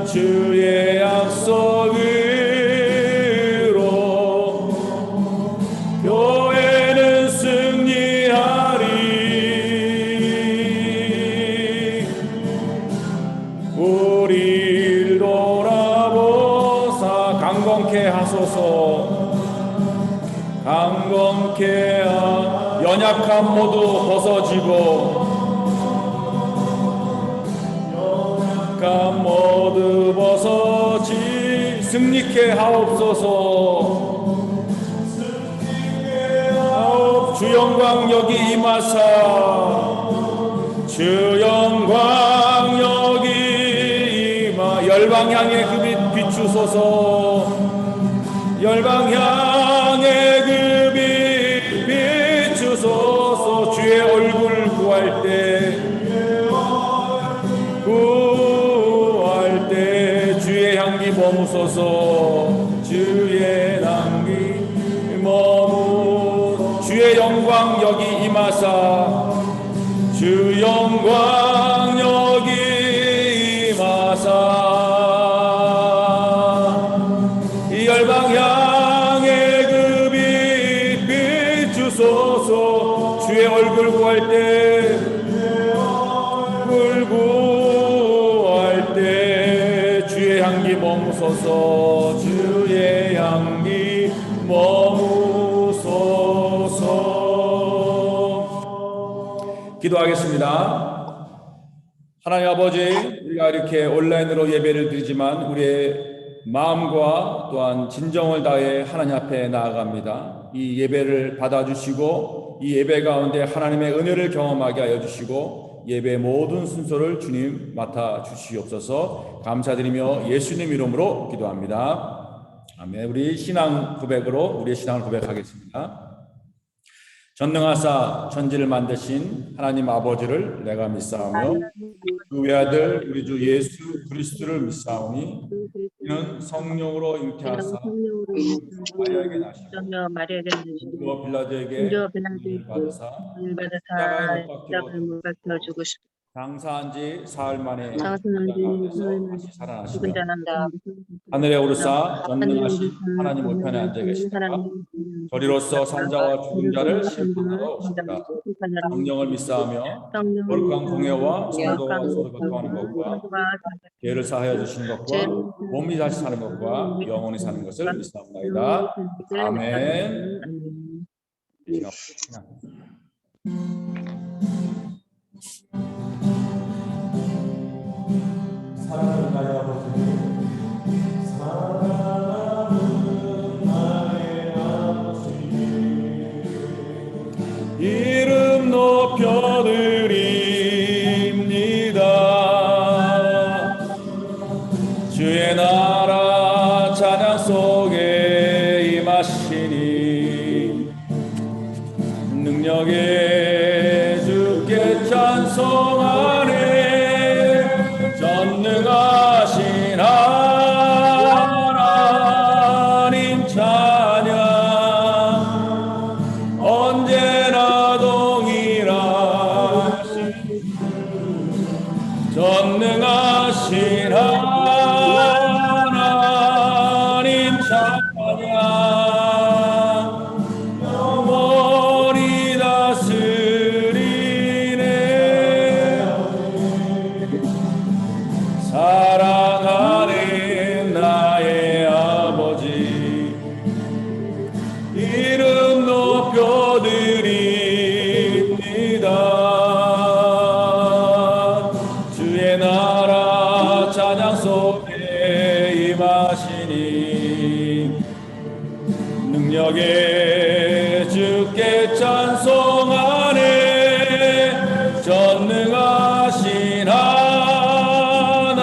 주의 약속으로 교회는 승리하리. 우리를 돌아보사 강건케 하소서. 강건케 하 연약함 모두 벗어지고 모두 벗어지 승리케 하옵소서. 승리케 하옵 주 영광 여기 임하사. 주 영광 여기 임하. 열방 향해 그 빛 비추소서. 열방 향해 그 빛 비추소서. 주의 얼굴 구할 때 주의 향기 머무소서. 주의 향기 머무 주의 영광 여기 임하사. 주 영광 여기 임하사. 이 열방 향해 그 빛 비추소서. 주의 얼굴 구할 때 향기 머무소서. 주의 향기 머무소서. 기도하겠습니다. 하나님 아버지, 우리가 이렇게 온라인으로 예배를 드리지만 우리의 마음과 또한 진정을 다해 하나님 앞에 나아갑니다. 이 예배를 받아주시고 이 예배 가운데 하나님의 은혜를 경험하게 하여 주시고 예배의 모든 순서를 주님 맡아 주시옵소서. 감사드리며 예수님 이름으로 기도합니다. 아멘. 우리 신앙 고백으로 우리의 신앙을 고백하겠습니다. 전능하사 천지를 만드신 하나님 아버지를 내가 믿사오며 그 외아들 우리 주 예수 그리스도를 믿사오니 이는 성령으로 잉태하사 마리아에게 나시고 빌라도에게 받으사 십자가에 못 박혀 죽으시고 장사한 지 사흘 만에 다시 살아나시며 하늘에 오르사 전능하신 하나님 우편에 앉아 계시다가 저리로서 산자와 죽은 자를 심판하러 오시리라. 성령을 믿사하며 거룩한 공예와 성도가 서로 교통하는 것과 죄를 사하여 주신 것과 몸이 다시 사는 것과 영원히 사는 것을 믿사옵나이다. 아멘. 사랑하는 나의 아버지, 사랑하는 나의 아버지, 이름 높여드립니다. 주의 나라 찬양 속에 임하시니 능력에 주께 찬송하네. 전능하신 하나님 찬양 언제나 동일하신 전능하신 하나님 찬양 영원히 다스리네. 사랑하는 나의 아버지, 이름 높여드립니다. 주의 나라 찬양 속에 임하시니 능력에 주께 찬송하네. 전능하신 하나님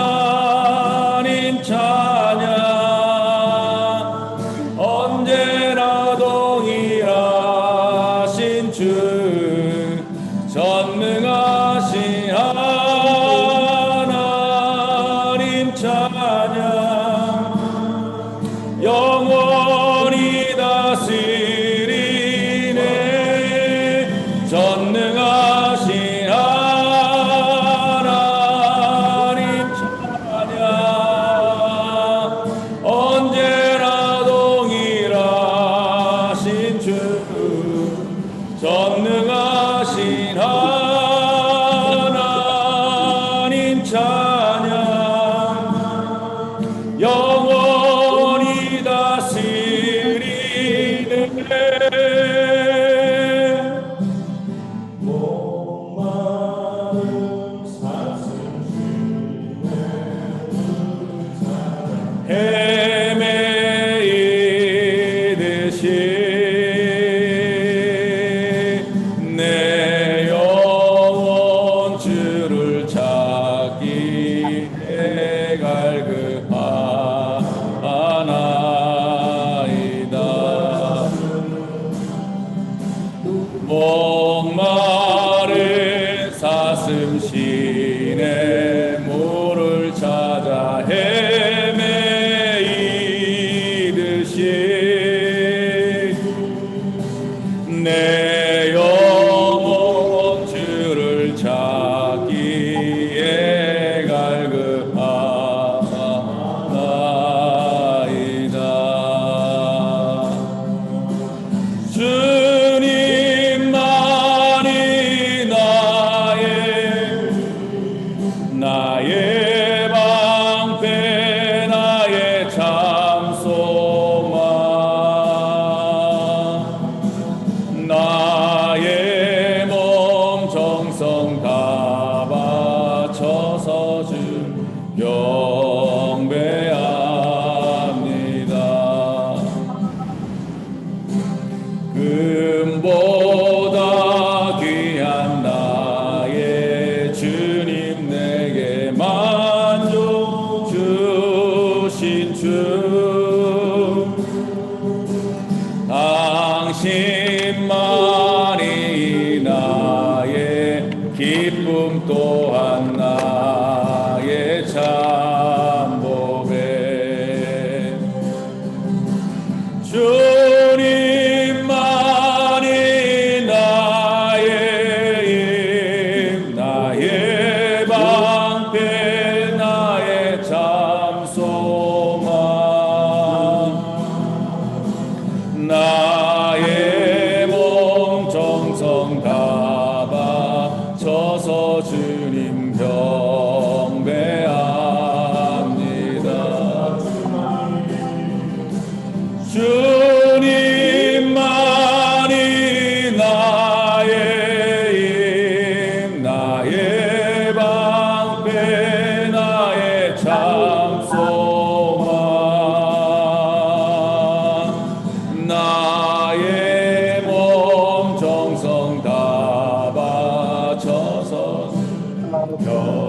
찬양 영원히 다스리네. 헤매이듯이 내 영혼 주를 찾기에 갈급하나이다. 목마른 사슴 시내 물을 찾아 내 영혼 주를 찾기에 갈급하나이다. 주님만이 나의 방패 나의 참소망 나의 몸 정성 다 바쳐서 주 경배합니다. 금보다 귀한 나의 주님 내게 만족 주신 주 당신만이 나의 기쁨 또한 나의 참복에 주님만이 나의 방패 나의 참소망 나의 몸 정성 다 바쳐서 주님 경배합니다. 주님만이 나의 방패 나의 참소망 나의 몸 정성 다 바쳐서 경배합니다.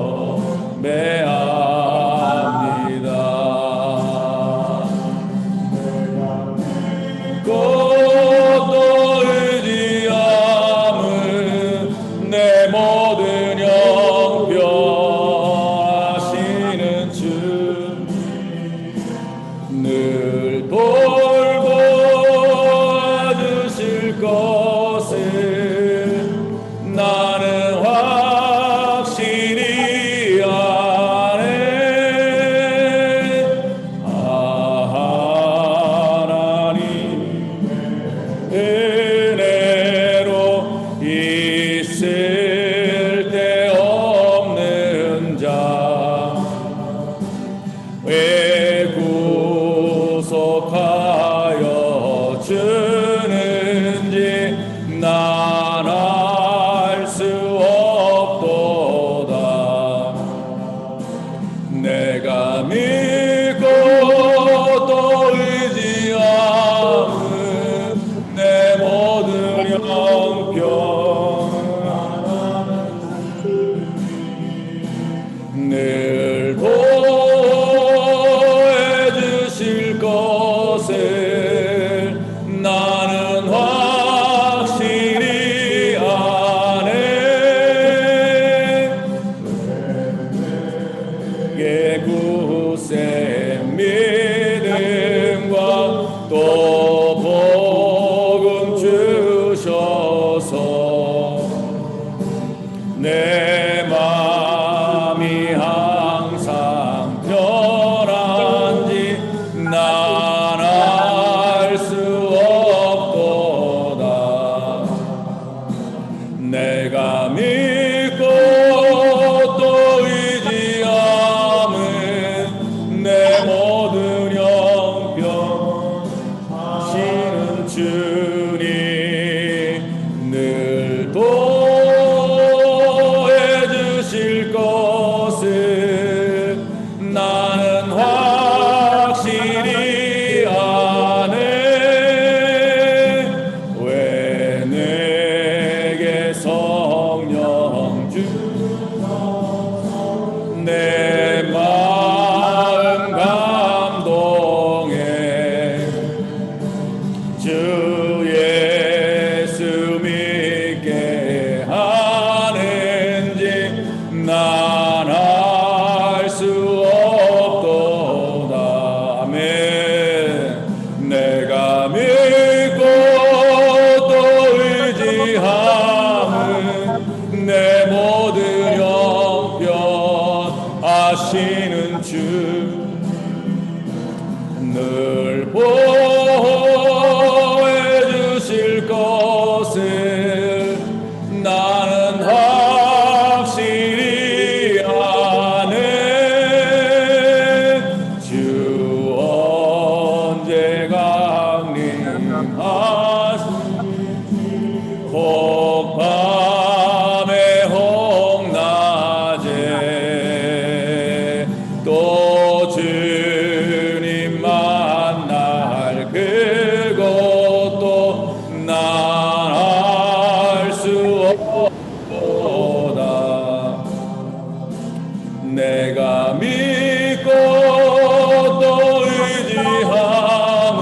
믿고 의지함은 내 모든 형편하시는 주 늘 돌보아주실 것을 나는 확실히 아네. 하나님 은혜로 있을 데 없는 자 왜 구속하여 주는지 난 알 수 없도다. 내가 믿고 또 의지함은 내 모든 형편 늘 보호해주실 것을 나는 확실히 아네. 내 구세 믿음과 또 복음 주셔서 내 마음이 항상 편한지 난 알 수 없도다. 내가 믿고 또 의지 내 마음 감동해 주 예수 믿게 하는지 난 알 수 없도다. 아멘. 내가 믿고 또 의지함은 내 모든 형편 아시는 주 늘 보호해 주실 것을 나는 확실히 아네. 주 언제 강림하시니 혹밤에 홍낮에 또 주님 만날 그것도 난 알 수 없도다. 내가 믿고 또 의지함은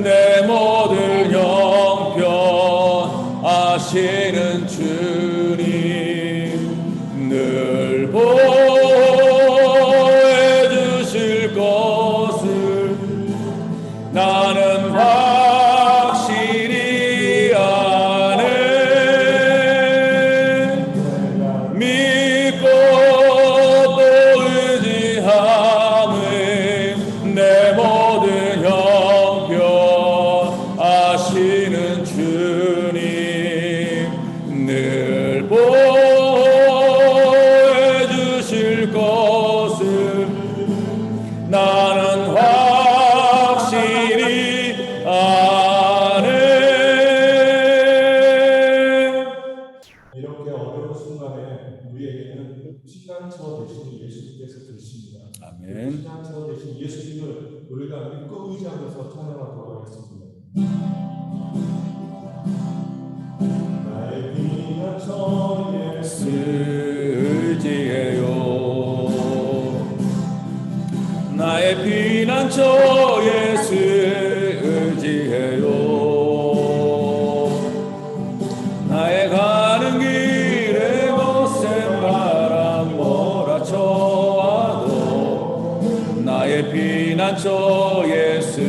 내 모든 형편 아시는 주님 늘 보호해 주실 것을 나는 확실히 아네. 믿고 또 의지함은 내 모든 형편 아시는 주님 늘 보호해 주실 것을 나는 확실히 아네. 이렇게 어려운 순간에 우리에게는 피난처 되신 예수님께서 계십니다. 아멘. 피난처 되신 예수님을 우리가 믿고 의지하면서 찬양하도록 하겠습니다. 나의 피난처 예수 의지해요. 나의 피난처 예수 의지해요. 나의 가는 길에 거센 바람 몰아쳐와도 나의 피난처 예수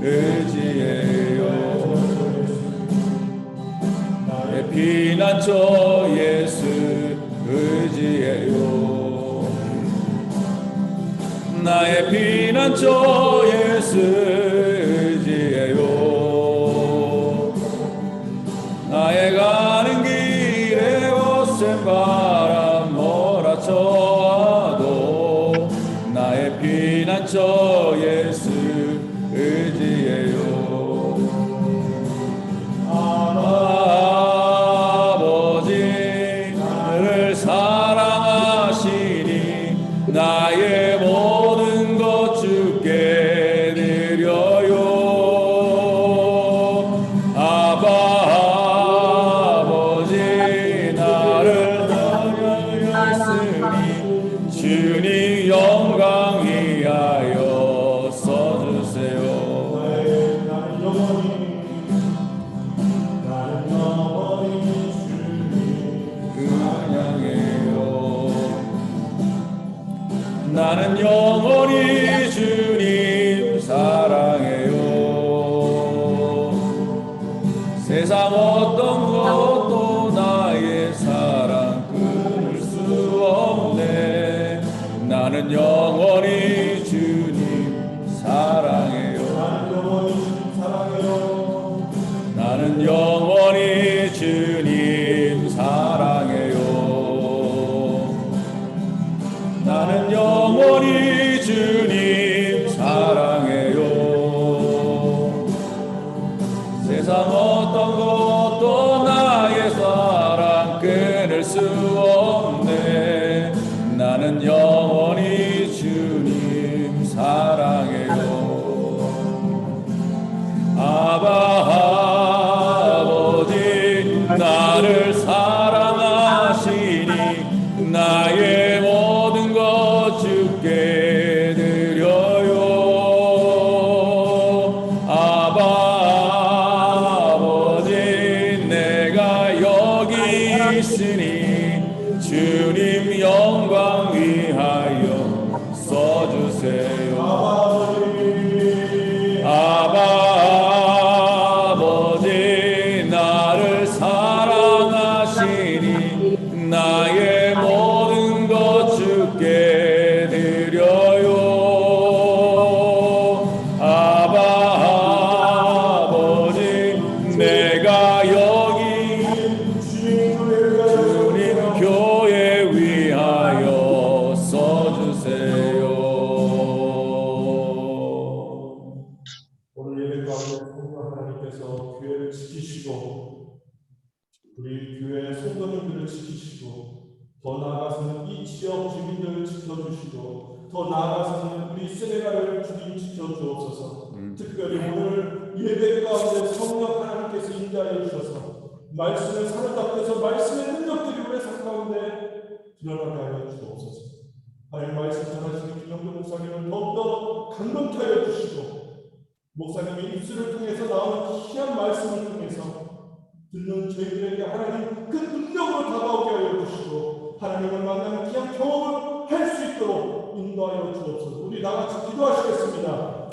의지해요. 나의 피난처 예수 의지해요. 나의 피난처 예수 의지해요. 나의 가는 길에 거센 바람 몰아쳐와도 나의 피난처 예수 의지해요. 아버지 나를 사랑하시니 나의 모든 것 주께 드려요. 아버지 나를 사랑하시니 주님 영광 위하여 써주세요. 나는 영원히 주님 사랑해요. 세상 어떤 것도 나의 사랑 끊을 수 없네. 나는 영원히 주님 사랑해요. 나는 영원히 주님 사랑해요. 나는 영원히 주님 사랑해요. 세상 어떤 것도 나의 사랑 끊을 수 없네. 나는 영원히 주님 사랑해요. 아버지 나를 사랑하시니 나의 이 지역 주민들 지켜주시고 더 나아가서는 우리 세네갈을 주님 지켜주옵소서. 특별히 오늘 예배 가운데 성령 하나님께서 인도하여 주셔서 말씀을 사로잡고 해서 말씀의 능력들이 우리 삶 가운데 드러나게 하여 주옵소서. 하나님 말씀 전하시는 김영도 목사님을 더욱더 강건케 하여 주시고 목사님의 입술을 통해서 나오는 귀한 말씀을 통해서 듣는 저희들에게 하나님 그 능력으로 다가오게 하여 주시고 하나님을 만나는 귀한 경험을 할 수 있도록 인도하여 주옵소서. 우리 나같이 기도하시겠습니다.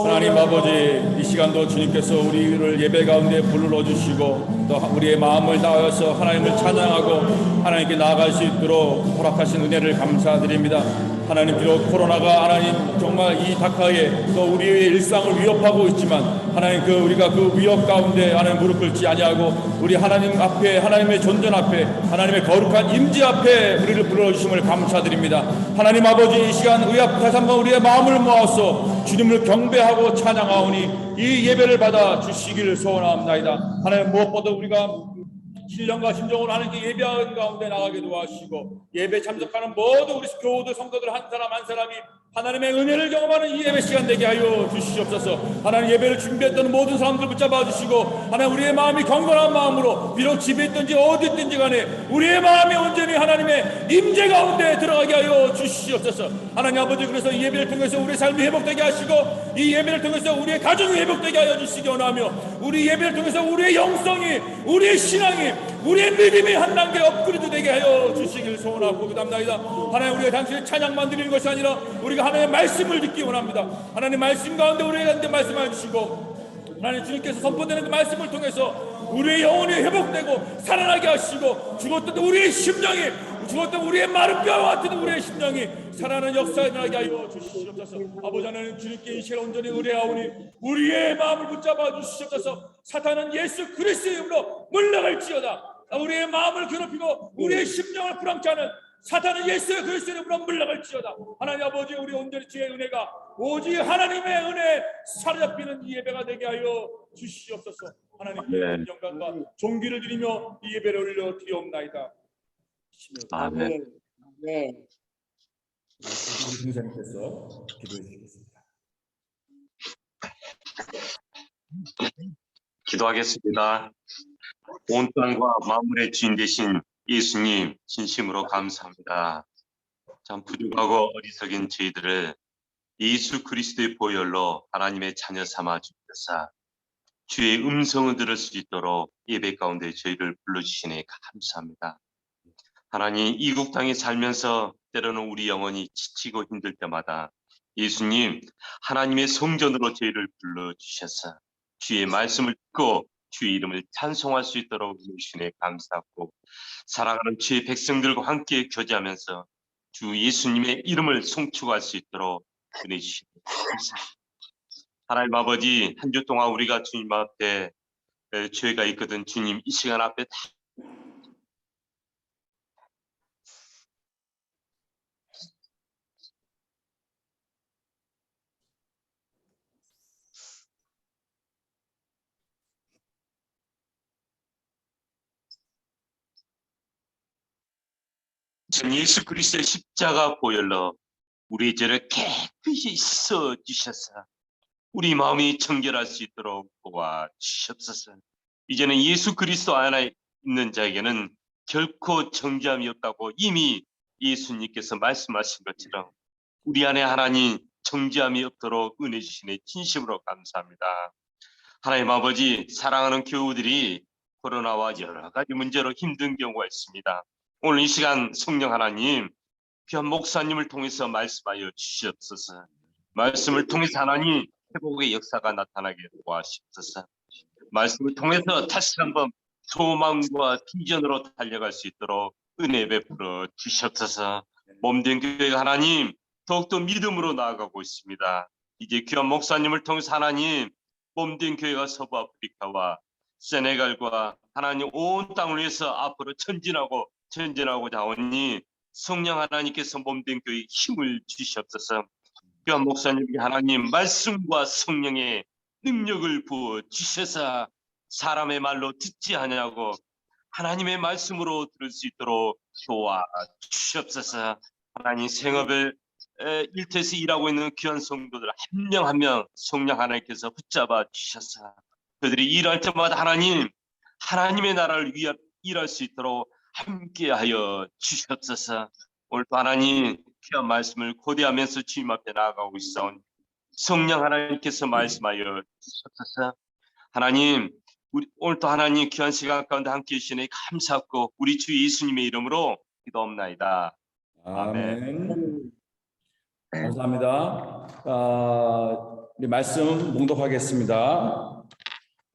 하나님 아버지, 이 시간도 주님께서 우리를 예배 가운데 불러 주시고 또 우리의 마음을 다하여서 하나님을 찬양하고 하나님께 나아갈 수 있도록 허락하신 은혜를 감사드립니다. 하나님, 비록 코로나가 하나님 정말 이 다카에 또 우리의 일상을 위협하고 있지만 하나님 우리가 그 위협 가운데 하나님 무릎 꿇지 아니하고 우리 하나님 앞에, 하나님의 존전 앞에, 하나님의 거룩한 임재 앞에 우리를 불러주심을 감사드립니다. 하나님 아버지, 이 시간 다시 한번 우리의 마음을 모아서 주님을 경배하고 찬양하오니 이 예배를 받아 주시기를 소원합니다. 하나님, 무엇보다 우리가 신령과 심정으로 하나님께 예배하는 가운데 나가게 도와주시고 예배 참석하는 모든 우리 교우들 성도들 한 사람 한 사람이 하나님의 은혜를 경험하는 이 예배 시간 되게 하여 주시옵소서. 하나님, 예배를 준비했던 모든 사람들 붙잡아 주시고 하나님, 우리의 마음이 경건한 마음으로 비록 집에 있든지 어디 있든지 간에 우리의 마음이 온전히 하나님의 임재 가운데 들어가게 하여 주시옵소서. 하나님 아버지, 그래서 이 예배를 통해서 우리의 삶이 회복되게 하시고 이 예배를 통해서 우리의 가정이 회복되게 하여 주시기 원하며 우리 예배를 통해서 우리의 영성이, 우리의 신앙이, 우리의 믿음이 한 단계 업그레이드 되게 하여 주시길 소원하고 기도합니다. 하나님, 우리가 당신의 찬양만 드리는 것이 아니라 우리가 하나님의 말씀을 듣기 원합니다. 하나님 말씀 가운데 우리에게 말씀해 주시고 하나님 주님께서 선포되는 그 말씀을 통해서 우리의 영혼이 회복되고 살아나게 하시고 죽었던 우리의 심령이, 죽었던 우리의 마른 뼈와 같은 우리의 심령이 살아나는 역사에 일어나게 하여 주시옵소서. 아버지 하나님, 주님께 이 시간 온전히 의뢰하오니 우리의 마음을 붙잡아 주시옵소서. 사탄은 예수 그리스도의 이름으로 물러갈지어다. 우리의 마음을 괴롭히고 우리의 심령을 불안케 하는 사탄은 예수 그리스도의 이름으로 물러갈지어다. 하나님 아버지, 우리 온전히 주의 은혜가 오직 하나님의 은혜에 사로잡히는 이 예배가 되게 하여 주시옵소서. 하나님께 영광과 존귀를 드리며 이 예배를 올려 드리옵나이다. 아멘. 네. 선생님께서 기도해 주시겠습니다. 기도하겠습니다. 온 땅과 만물의 주인 되신 예수님, 진심으로 감사합니다. 참 부족하고 어리석인 저희들을 예수 그리스도의 보혈로 하나님의 자녀 삼아 주셔서 주의 음성을 들을 수 있도록 예배 가운데 저희를 불러주시니 감사합니다. 하나님, 이국 땅에 살면서 때로는 우리 영혼이 지치고 힘들 때마다 예수님, 하나님의 성전으로 저희를 불러주셔서 주의 말씀을 듣고 주의 이름을 찬송할 수 있도록 해주시니 감사하고, 사랑하는 주의 백성들과 함께 교제하면서 주 예수님의 이름을 송축할 수 있도록 은혜 주시니 감사합니다. 하나님 아버지, 한 주 동안 우리가 주님 앞에 죄가 있거든 주님 이 시간 앞에 다 전 예수 그리스도의 십자가 보혈로 우리의 죄를 깨끗이 씻어 주셔서 우리 마음이 청결할 수 있도록 도와주시옵소서. 이제는 예수 그리스도 안에 있는 자에게는 결코 정죄함이 없다고 이미 예수님께서 말씀하신 것처럼 우리 안에 하나님 정죄함이 없도록 은혜 주시니 진심으로 감사합니다. 하나님 아버지, 사랑하는 교우들이 코로나와 여러 가지 문제로 힘든 경우가 있습니다. 오늘 이 시간 성령 하나님, 귀한 목사님을 통해서 말씀하여 주시옵소서. 말씀을 통해서 하나님 회복의 역사가 나타나게 도와주시옵소서. 말씀을 통해서 다시 한번 소망과 비전으로 달려갈 수 있도록 은혜 베풀어 주시옵소서. 몸된 교회가 하나님 더욱더 믿음으로 나아가고 있습니다. 이제 귀한 목사님을 통해서 하나님 몸된 교회가 서부 아프리카와 세네갈과 하나님 온 땅을 위해서 앞으로 전진하고자 하오니 성령 하나님께서 몸된 교회에 힘을 주시옵소서. 귀한 목사님께 하나님 말씀과 성령의 능력을 부어 주셔서 사람의 말로 듣지 아니하고 하나님의 말씀으로 들을 수 있도록 도와 주시옵소서. 하나님 생업을 일터에서 일하고 있는 귀한 성도들 한 명 한 명 성령 하나님께서 붙잡아 주셔서 그들이 일할 때마다 하나님의 나라를 위해 일할 수 있도록 함께하여 주시옵소서. 오늘도 하나님 귀한 말씀을 고대하면서 주님 앞에 나아가고 있사오니 성령 하나님께서 말씀하여 주시옵소서. 하나님 오늘도 하나님 귀한 시간 가운데 함께해 주시니 감사하고 우리 주 예수님의 이름으로 기도옵나이다. 아멘. 감사합니다. 우리 말씀 봉독하겠습니다.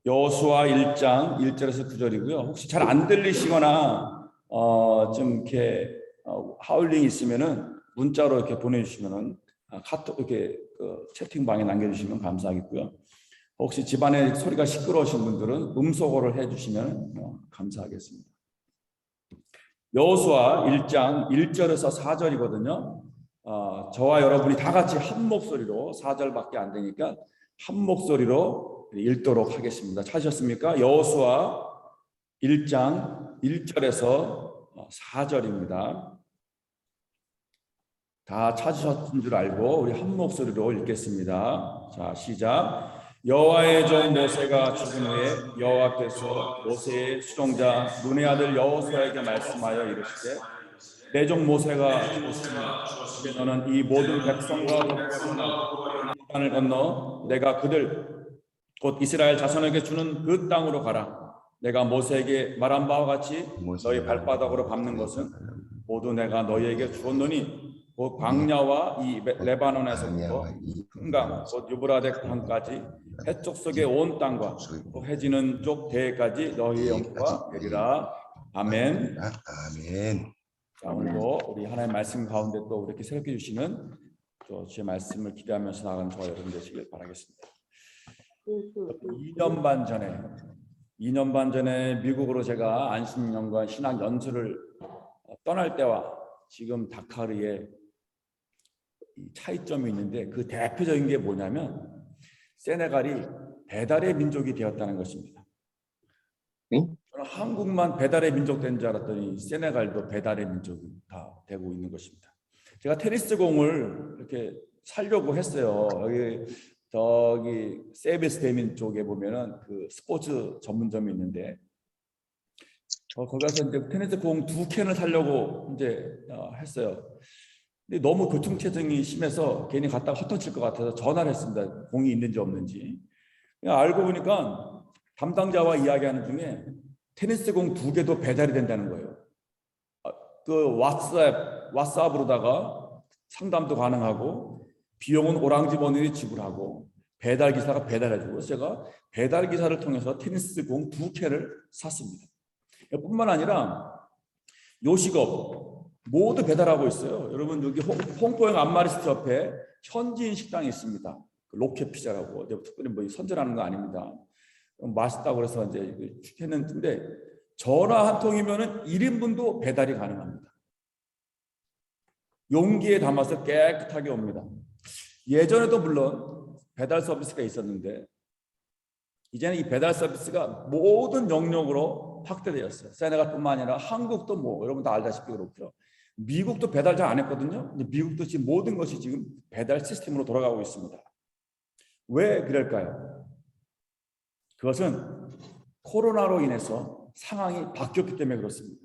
여호수아 1장 1절에서 9절이고요. 혹시 잘 안 들리시거나 좀 이렇게 하울링 있으면은 문자로 이렇게 보내주시면은 카톡 이렇게 채팅방에 남겨주시면 감사하겠고요. 혹시 집안에 소리가 시끄러우신 분들은 음소거를 해주시면 감사하겠습니다. 여호수아 1장 1절에서 4절이거든요. 저와 여러분이 다 같이 한 목소리로 4절밖에 안 되니까 한 목소리로 읽도록 하겠습니다. 찾으셨습니까? 여호수아 1장 1절에서 4절입니다. 다 찾으셨던 줄 알고 우리 한 목소리로 읽겠습니다. 자, 시작. 여호와의 종 모세가 죽은 후에 여호와께서 모세의 수종자 눈의 아들 여호수아에게 말씀하여 이르시되 내 종 모세가 죽었으나 이제 너는 이 모든 백성과 요단을 건너 내가 그들 곧 이스라엘 자손에게 주는 그 땅으로 가라. 내가 모세에게 말한 바와 같이 너희 발바닥으로 밟는 것은 모두 내가 너희에게 주었노니 곧 광야와 이 레바논에서부터 금강 곧 유브라데 강까지 해쪽 속의 온 땅과 해지는 쪽 대해까지 너희의 영토가 되리라. 아멘. 아멘. 자, 오늘도 우리 하나님의 말씀 가운데 또 이렇게 새롭게 주시는 또 주의 말씀을 기대하면서 나가는 저와 여러분 되시길 바라겠습니다. 2년 반 전에 미국으로 제가 안식년과 신학 연수를 떠날 때와 지금 다카르의 차이점이 있는데 그 대표적인 게 뭐냐면 세네갈이 배달의 민족이 되었다는 것입니다. 저는 한국만 배달의 민족 된 줄 알았더니 세네갈도 배달의 민족이 다 되고 있는 것입니다. 제가 테니스 공을 이렇게 사려고 했어요. 저기 세비스 대민 쪽에 보면은 그 스포츠 전문점이 있는데 거기 가서 이제 테니스 공 2캔을 사려고 이제 했어요. 근데 너무 교통체증이 심해서 괜히 갔다가 헛터칠 것 같아서 전화를 했습니다. 공이 있는지 없는지. 알고 보니까 담당자와 이야기하는 중에 테니스 공 2개도 배달이 된다는 거예요. 그 왓츠앱으로다가 상담도 가능하고 비용은 오랑지머니를 지불하고 배달 기사가 배달해주고 그래서 제가 배달 기사를 통해서 테니스 공 2캔을 샀습니다. 뿐만 아니라 요식업 모두 배달하고 있어요. 여러분 여기 홍포행 안마리스트 옆에 현지인 식당이 있습니다. 로켓 피자라고 특별히 뭐 선전하는 거 아닙니다. 맛있다고 그래서 이제 했는데 전화 한 통이면은 1인분도 배달이 가능합니다. 용기에 담아서 깨끗하게 옵니다. 예전에도 물론 배달 서비스가 있었는데 이제는 이 배달 서비스가 모든 영역으로 확대되었어요. 세네갈뿐만 아니라 한국도 뭐 여러분 다 알다시피 그렇고요. 미국도 배달 잘 안 했거든요. 근데 미국도 지금 모든 것이 지금 배달 시스템으로 돌아가고 있습니다. 왜 그럴까요? 그것은 코로나로 인해서 상황이 바뀌었기 때문에 그렇습니다.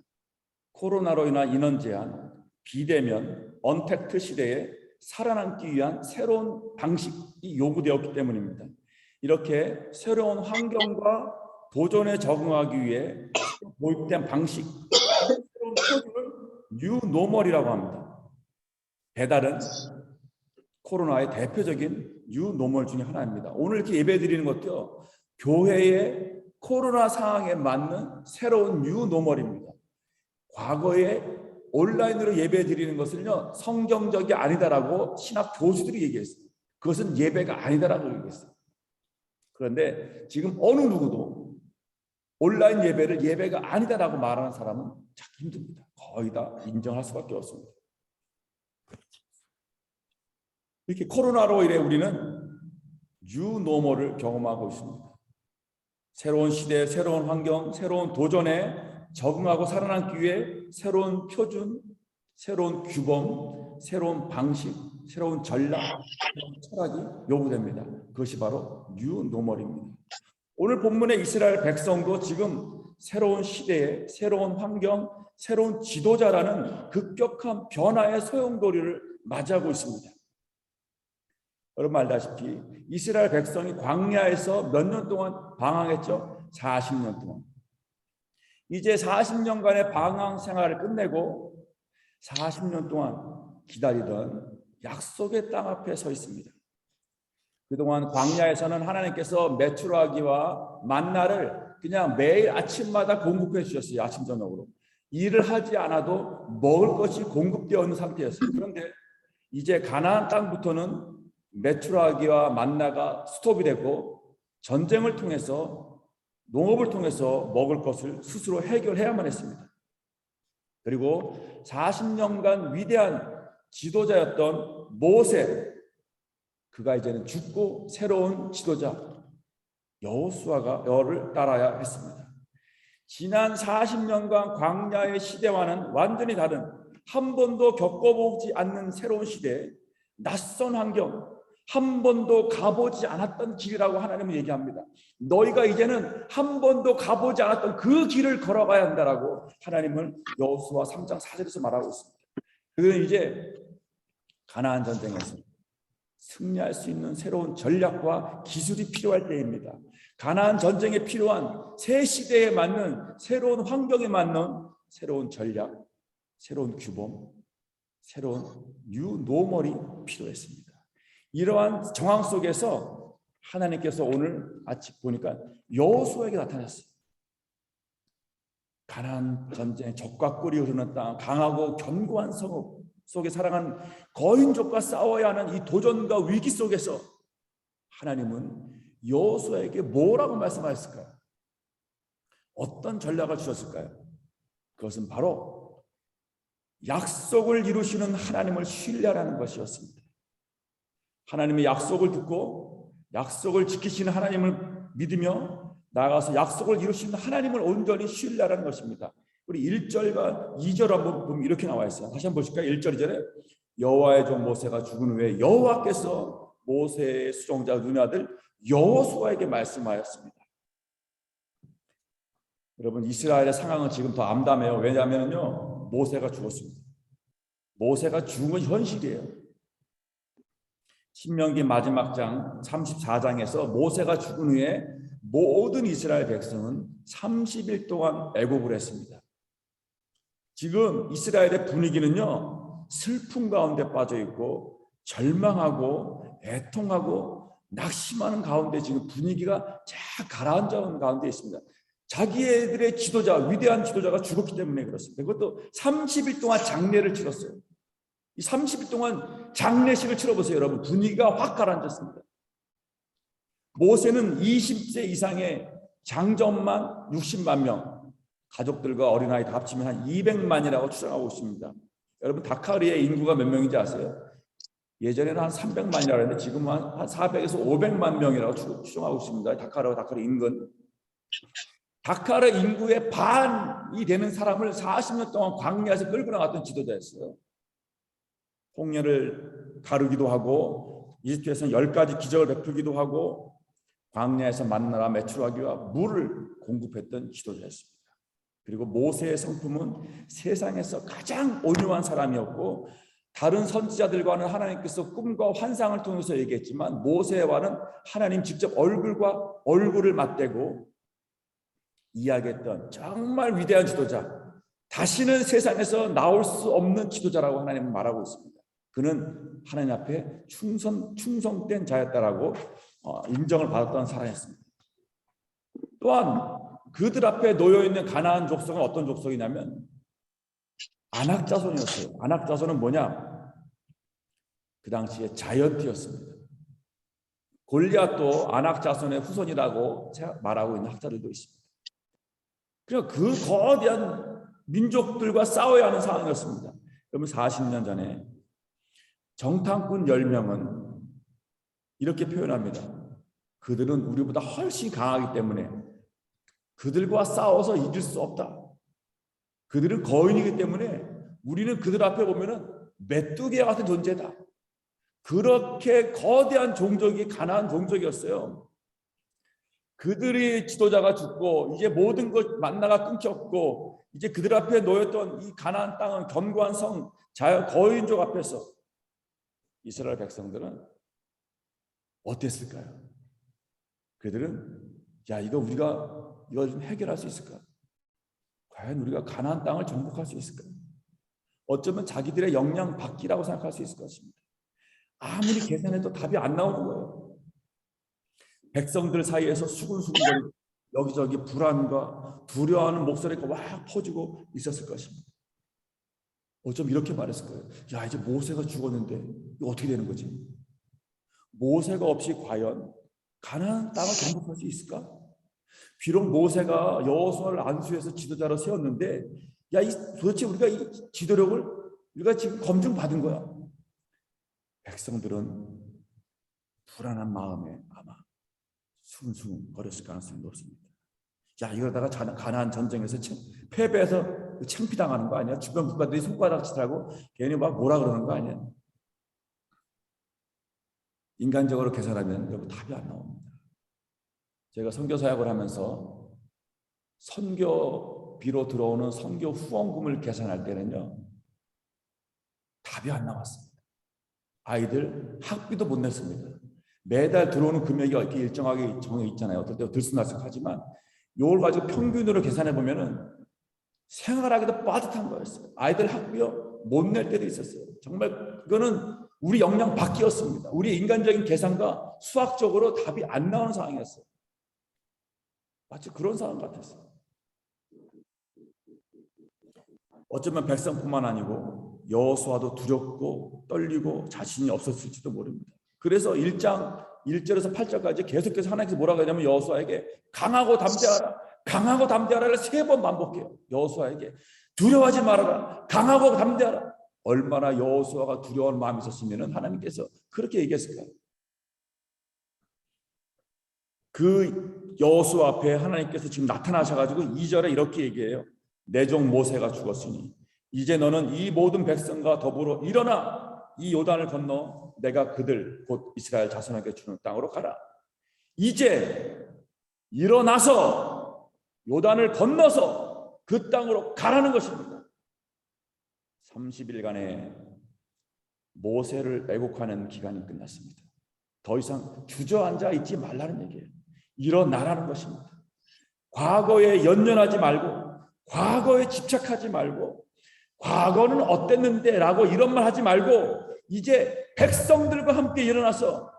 코로나로 인한 인원 제한, 비대면, 언택트 시대에 살아남기 위한 새로운 방식이 요구되었기 때문입니다. 이렇게 새로운 환경과 도전에 적응하기 위해 도입된 방식, 새로운 표준을 뉴노멀이라고 합니다. 배달은 코로나의 대표적인 뉴노멀 중에 하나입니다. 오늘 이렇게 예배드리는 것도 교회의 코로나 상황에 맞는 새로운 뉴노멀입니다. 과거에 온라인으로 예배드리는 것은요 성경적이 아니다라고 신학 교수들이 얘기했어요. 그것은 예배가 아니다라고 얘기했어요. 그런데 지금 어느 누구도 온라인 예배를 예배가 아니다라고 말하는 사람은 찾기 힘듭니다. 거의 다 인정할 수밖에 없습니다. 이렇게 코로나로 인해 우리는 뉴노멀을 경험하고 있습니다. 새로운 시대, 새로운 환경, 새로운 도전에 적응하고 살아남기 위해 새로운 표준, 새로운 규범, 새로운 방식, 새로운 전략, 새로운 철학이 요구됩니다. 그것이 바로 뉴노멀입니다. 오늘 본문의 이스라엘 백성도 지금 새로운 시대에 새로운 환경, 새로운 지도자라는 급격한 변화의 소용돌이를 맞이하고 있습니다. 여러분 알다시피 이스라엘 백성이 광야에서 몇 년 동안 방황했죠? 40년 동안. 이제 40년간의 방황 생활을 끝내고 40년 동안 기다리던 약속의 땅 앞에 서 있습니다. 그동안 광야에서는 하나님께서 메추라기와 만나를 그냥 매일 아침마다 공급해 주셨어요. 아침 저녁으로. 일을 하지 않아도 먹을 것이 공급되어 있는 상태였어요. 그런데 이제 가나안 땅부터는 메추라기와 만나가 스톱이 됐고 전쟁을 통해서 농업을 통해서 먹을 것을 스스로 해결해야만 했습니다. 그리고 40년간 위대한 지도자였던 모세, 그가 이제는 죽고 새로운 지도자 여호수아를 따라야 했습니다. 지난 40년간 광야의 시대와는 완전히 다른, 한 번도 겪어보지 않는 새로운 시대에 낯선 환경, 한 번도 가보지 않았던 길이라고 하나님은 얘기합니다. 너희가 이제는 한 번도 가보지 않았던 그 길을 걸어가야 한다라고 하나님은 여호수아 3장 4절에서 말하고 있습니다. 그는 이제 가나안 전쟁에서 승리할 수 있는 새로운 전략과 기술이 필요할 때입니다. 가나안 전쟁에 필요한 새 시대에 맞는 새로운 환경에 맞는 새로운 전략, 새로운 규범, 새로운 뉴노멀이 필요했습니다. 이러한 정황 속에서 하나님께서 오늘 아침 보니까 여호수아에게 나타났어요. 가나안 전쟁, 적과 꿀이 흐르는 땅, 강하고 견고한 성읍 속에 살아가는 거인족과 싸워야 하는 이 도전과 위기 속에서 하나님은 여호수아에게 뭐라고 말씀하셨을까요? 어떤 전략을 주셨을까요? 그것은 바로 약속을 이루시는 하나님을 신뢰하라는 것이었습니다. 하나님의 약속을 듣고 약속을 지키시는 하나님을 믿으며 나아가서 약속을 이루시는 하나님을 온전히 신뢰하라는 것입니다. 우리 1절과 2절 한번 보면 이렇게 나와 있어요. 다시 한번 보실까요? 1절 2절에 여호와의 종 모세가 죽은 후에 여호와께서 모세의 수종자 눈의 아들 여호수아에게 말씀하였습니다. 여러분 이스라엘의 상황은 지금 더 암담해요. 왜냐하면요 모세가 죽었습니다. 모세가 죽은 건 현실이에요. 신명기 마지막 장 34장에서 모세가 죽은 후에 모든 이스라엘 백성은 30일 동안 애곡을 했습니다. 지금 이스라엘의 분위기는요 슬픔 가운데 빠져 있고 절망하고 애통하고 낙심하는 가운데 지금 분위기가 쫙 가라앉아온 가운데 있습니다. 자기들의 지도자, 위대한 지도자가 죽었기 때문에 그렇습니다. 그것도 30일 동안 장례를 치렀어요. 이 30일 동안 장례식을 치러보세요. 여러분 분위기가 확 가라앉았습니다. 모세는 20세 이상의 장정만 60만 명, 가족들과 어린아이 다 합치면 한 200만이라고 추정하고 있습니다. 여러분 다카르의 인구가 몇 명인지 아세요? 예전에는 한 300만이라고 했는데 지금은 한 400에서 500만 명이라고 추정하고 있습니다. 다카르 인근. 다카르 인구의 반이 되는 사람을 40년 동안 광야에서 끌고 나갔던 지도자였어요. 홍해를 가르기도 하고 이집트에서는 10가지 기적을 베풀기도 하고 광야에서 만나라 메추라기와 물을 공급했던 지도자였습니다. 그리고 모세의 성품은 세상에서 가장 온유한 사람이었고 다른 선지자들과는 하나님께서 꿈과 환상을 통해서 얘기했지만 모세와는 하나님 직접 얼굴을 맞대고 이야기했던 정말 위대한 지도자, 다시는 세상에서 나올 수 없는 지도자라고 하나님은 말하고 있습니다. 그는 하나님 앞에 충성된 자였다라고 인정을 받았던 사람이었습니다. 또한 그들 앞에 놓여있는 가나안 족속은 어떤 족속이냐면 아낙 자손이었어요. 아낙 자손은 뭐냐? 그 당시에 자이언트였습니다. 골리앗도 아낙 자손의 후손이라고 말하고 있는 학자들도 있습니다. 그러니까 그 거대한 민족들과 싸워야 하는 상황이었습니다. 여러분 40년 전에 정탐꾼 10명은 이렇게 표현합니다. 그들은 우리보다 훨씬 강하기 때문에 그들과 싸워서 이길 수 없다. 그들은 거인이기 때문에 우리는 그들 앞에 보면은 메뚜기와 같은 존재다. 그렇게 거대한 종족이 가나안 종족이었어요. 그들이 지도자가 죽고 이제 모든 것 만나가 끊겼고 이제 그들 앞에 놓였던 이 가나안 땅은 견고한 성 거인족 앞에서 이스라엘 백성들은 어땠을까요? 그들은 야 이거 우리가 이거 좀 해결할 수 있을까? 과연 우리가 가나안 땅을 정복할 수 있을까? 어쩌면 자기들의 역량 밖이라고 생각할 수 있을 것입니다. 아무리 계산해도 답이 안 나오는 거예요. 백성들 사이에서 수근수근거리고 여기저기 불안과 두려워하는 목소리가 막 퍼지고 있었을 것입니다. 어쩜 이렇게 말했을 거예요. 야 이제 모세가 죽었는데 이거 어떻게 되는 거지? 모세가 없이 과연 가나안 땅을 정복할 수 있을까? 비록 모세가 여호수아를 안수해서 지도자로 세웠는데 야 도대체 우리가 이 지도력을 우리가 지금 검증받은 거야. 백성들은 불안한 마음에 아마 수근수근거렸을 가능성이 높습니다. 야 이러다가 가나안 전쟁에서 패배해서 창피당하는 거 아니야? 주변 국가들이 손가락질하고 괜히 막 뭐라 그러는 거 아니야? 인간적으로 계산하면 여러분 답이 안 나옵니다. 제가 선교 사역을 하면서 선교비로 들어오는 선교 후원금을 계산할 때는요 답이 안 나왔습니다. 아이들 학비도 못 냈습니다. 매달 들어오는 금액이 이렇게 일정하게 정해 있잖아요. 어떨 때 들쑥날쑥하지만 이걸 가지고 평균으로 계산해 보면은 생활하기도 빠듯한 거였어요. 아이들 학비요 못 낼 때도 있었어요. 정말 그거는 우리 역량 밖이었습니다. 우리 인간적인 계산과 수학적으로 답이 안 나오는 상황이었어요. 마치 그런 상황 같았어요. 어쩌면 백성뿐만 아니고 여호수아도 두렵고 떨리고 자신이 없었을지도 모릅니다. 그래서 1장 1절에서 8절까지 계속해서 하나님께서 뭐라고 하냐면 여호수아에게 강하고 담대하라, 강하고 담대하라를 3번 반복해요. 여호수아에게 두려워하지 말아라, 강하고 담대하라. 얼마나 여호수아가 두려운 마음이 있었으면 하나님께서 그렇게 얘기했을까요? 그 여호수아 앞에 하나님께서 지금 나타나셔가지고 2절에 이렇게 얘기해요. 내 종 모세가 죽었으니 이제 너는 이 모든 백성과 더불어 일어나 이 요단을 건너 내가 그들 곧 이스라엘 자손에게 주는 땅으로 가라. 이제 일어나서 요단을 건너서 그 땅으로 가라는 것입니다. 30일간의 모세를 애국하는 기간이 끝났습니다. 더 이상 주저앉아 있지 말라는 얘기예요. 일어나라는 것입니다. 과거에 연연하지 말고 과거에 집착하지 말고 과거는 어땠는데 라고 이런 말 하지 말고 이제 백성들과 함께 일어나서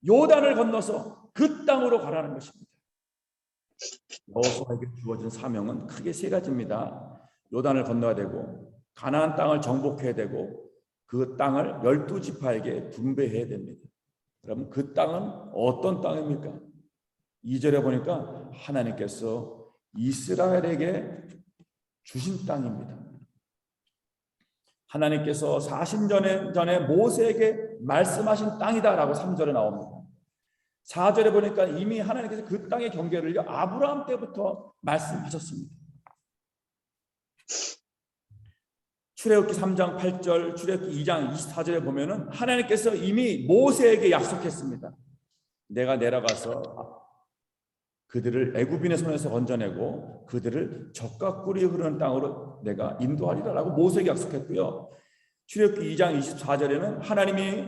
요단을 건너서 그 땅으로 가라는 것입니다. 여호수아에게 주어진 사명은 크게 3가지입니다. 요단을 건너야 되고 가나안 땅을 정복해야 되고 그 땅을 12지파에게 분배해야 됩니다. 그럼 그 땅은 어떤 땅입니까? 2절에 보니까 하나님께서 이스라엘에게 주신 땅입니다. 하나님께서 40년 전에 모세에게 말씀하신 땅이다라고 3절에 나옵니다. 4절에 보니까 이미 하나님께서 그 땅의 경계를요 아브라함 때부터 말씀하셨습니다. 출애굽기 3장 8절, 출애굽기 2장 24절에 보면은 하나님께서 이미 모세에게 약속했습니다. 내가 내려가서 그들을 애굽인의 손에서 건져내고 그들을 젖과 꿀이 흐르는 땅으로 내가 인도하리라라고 모세에게 약속했고요. 출애굽기 2장 24절에는 하나님이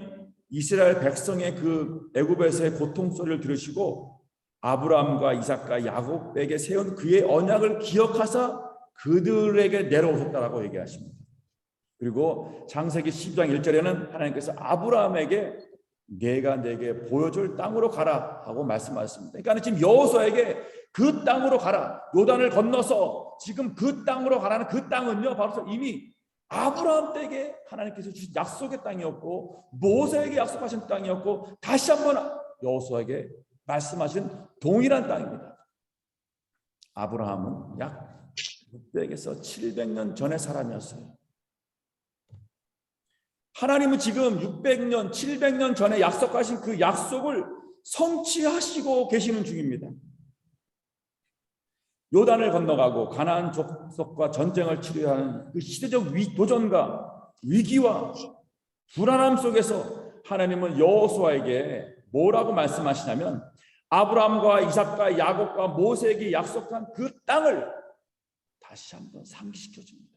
이스라엘 백성의 그 애굽에서의 고통 소리를 들으시고 아브라함과 이삭과 야곱에게 세운 그의 언약을 기억하사 그들에게 내려오셨다라고 얘기하십니다. 그리고 창세기 12장 1절에는 하나님께서 아브라함에게 내가 내게 보여줄 땅으로 가라 하고 말씀하셨습니다. 그러니까 지금 여호수아에게 그 땅으로 가라, 요단을 건너서 지금 그 땅으로 가라는 그 땅은요 바로 이미 아브라함 때에게 하나님께서 주신 약속의 땅이었고 모세에게 약속하신 땅이었고 다시 한번 여호수아에게 말씀하신 동일한 땅입니다. 아브라함은 약 600에서 700년 전의 사람이었어요. 하나님은 지금 600년, 700년 전에 약속하신 그 약속을 성취하시고 계시는 중입니다. 요단을 건너가고 가나안 족속과 전쟁을 치러야 하는 그 시대적 도전과 위기와 불안함 속에서 하나님은 여호수아에게 뭐라고 말씀하시냐면 아브라함과 이삭과 야곱과 모세에게 약속한 그 땅을 다시 한번 상기시켜 줍니다.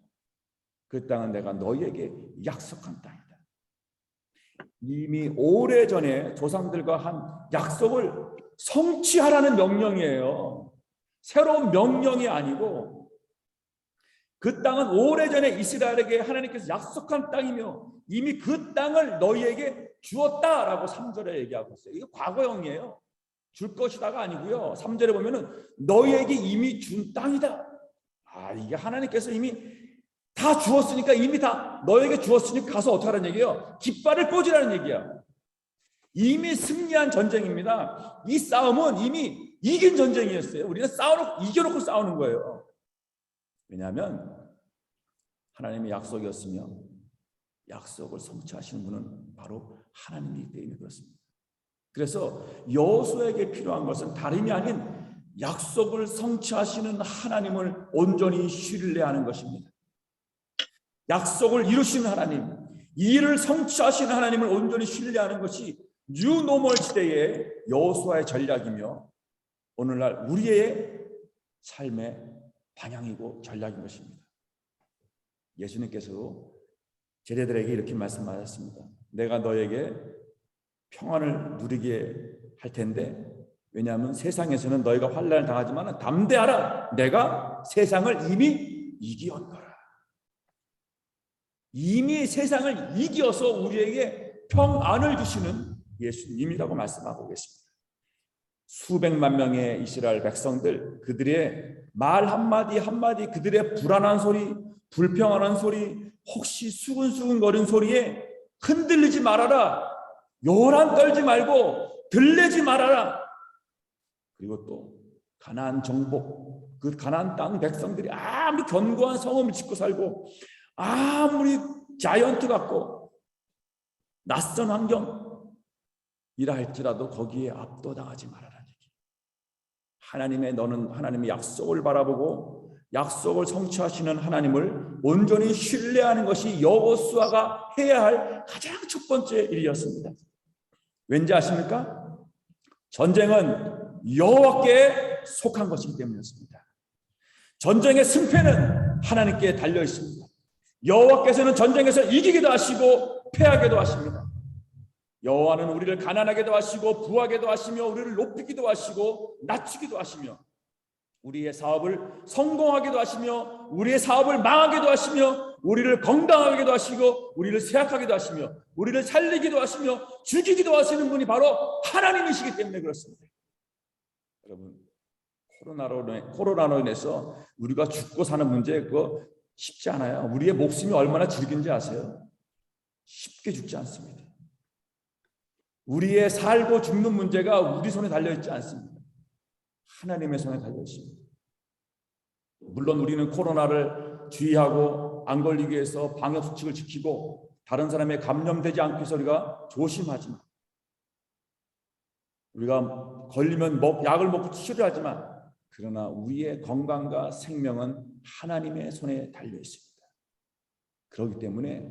그 땅은 내가 너희에게 약속한 땅이다. 이미 오래전에 조상들과 한 약속을 성취하라는 명령이에요. 새로운 명령이 아니고 그 땅은 오래전에 이스라엘에게 하나님께서 약속한 땅이며 이미 그 땅을 너희에게 주었다라고 3절에 얘기하고 있어요. 이거 과거형이에요. 줄 것이다가 아니고요. 3절에 보면은 너희에게 이미 준 땅이다. 이게 하나님께서 이미 다 주었으니까, 이미 다 너에게 주었으니까 가서 어떻게 하라는 얘기예요? 깃발을 꽂으라는 얘기야. 이미 승리한 전쟁입니다. 이 싸움은 이미 이긴 전쟁이었어요. 우리는 이겨놓고 싸우는 거예요. 왜냐하면 하나님의 약속이었으며 약속을 성취하시는 분은 바로 하나님이기 때문에 그렇습니다. 그래서 여호수아에게 필요한 것은 다름이 아닌 약속을 성취하시는 하나님을 온전히 신뢰하는 것입니다. 약속을 이루시는 하나님, 이 일을 성취하시는 하나님을 온전히 신뢰하는 것이 뉴노멀 시대의 여호수아의 전략이며 오늘날 우리의 삶의 방향이고 전략인 것입니다. 예수님께서도 제자들에게 이렇게 말씀하셨습니다. 내가 너에게 평안을 누리게 할 텐데, 왜냐하면 세상에서는 너희가 환난을 당하지만 담대하라, 내가 세상을 이미 이기었노라. 이미 세상을 이겨서 우리에게 평안을 주시는 예수님이라고 말씀하고 계십니다. 수백만 명의 이스라엘 백성들, 그들의 말 한마디 한마디, 그들의 불안한 소리, 불평안한 소리, 혹시 수근수근거리는 소리에 흔들리지 말아라, 요란 떨지 말고 들레지 말아라. 그리고 또 가나안 정복, 그 가나안 땅 백성들이 아무리 견고한 성읍을 짓고 살고 아무리 자이언트 같고 낯선 환경이라 할지라도 거기에 압도당하지 말아라는 얘기. 너는 하나님의 약속을 바라보고 약속을 성취하시는 하나님을 온전히 신뢰하는 것이 여호수아가 해야 할 가장 첫 번째 일이었습니다. 왠지 아십니까? 전쟁은 여호와께 속한 것이기 때문이었습니다. 전쟁의 승패는 하나님께 달려 있습니다. 여호와께서는 전쟁에서 이기기도 하시고 패하게도 하십니다. 여호와는 우리를 가난하게도 하시고 부하게도 하시며 우리를 높이기도 하시고 낮추기도 하시며 우리의 사업을 성공하게도 하시며 우리의 사업을 망하게도 하시며 우리를 건강하게도 하시고 우리를 쇠약하게도 하시며 우리를 살리기도 하시며 죽이기도 하시는 분이 바로 하나님이시기 때문에 그렇습니다. 여러분, 코로나로 인해서 우리가 죽고 사는 문제, 그거 쉽지 않아요. 우리의 목숨이 얼마나 질긴지 아세요? 쉽게 죽지 않습니다. 우리의 살고 죽는 문제가 우리 손에 달려있지 않습니다. 하나님의 손에 달려있습니다. 물론 우리는 코로나를 주의하고 안 걸리기 위해서 방역수칙을 지키고 다른 사람에 감염되지 않기 위해서 우리가 조심하지만, 우리가 걸리면 약을 먹고 치료하지만, 그러나 우리의 건강과 생명은 하나님의 손에 달려있습니다. 그렇기 때문에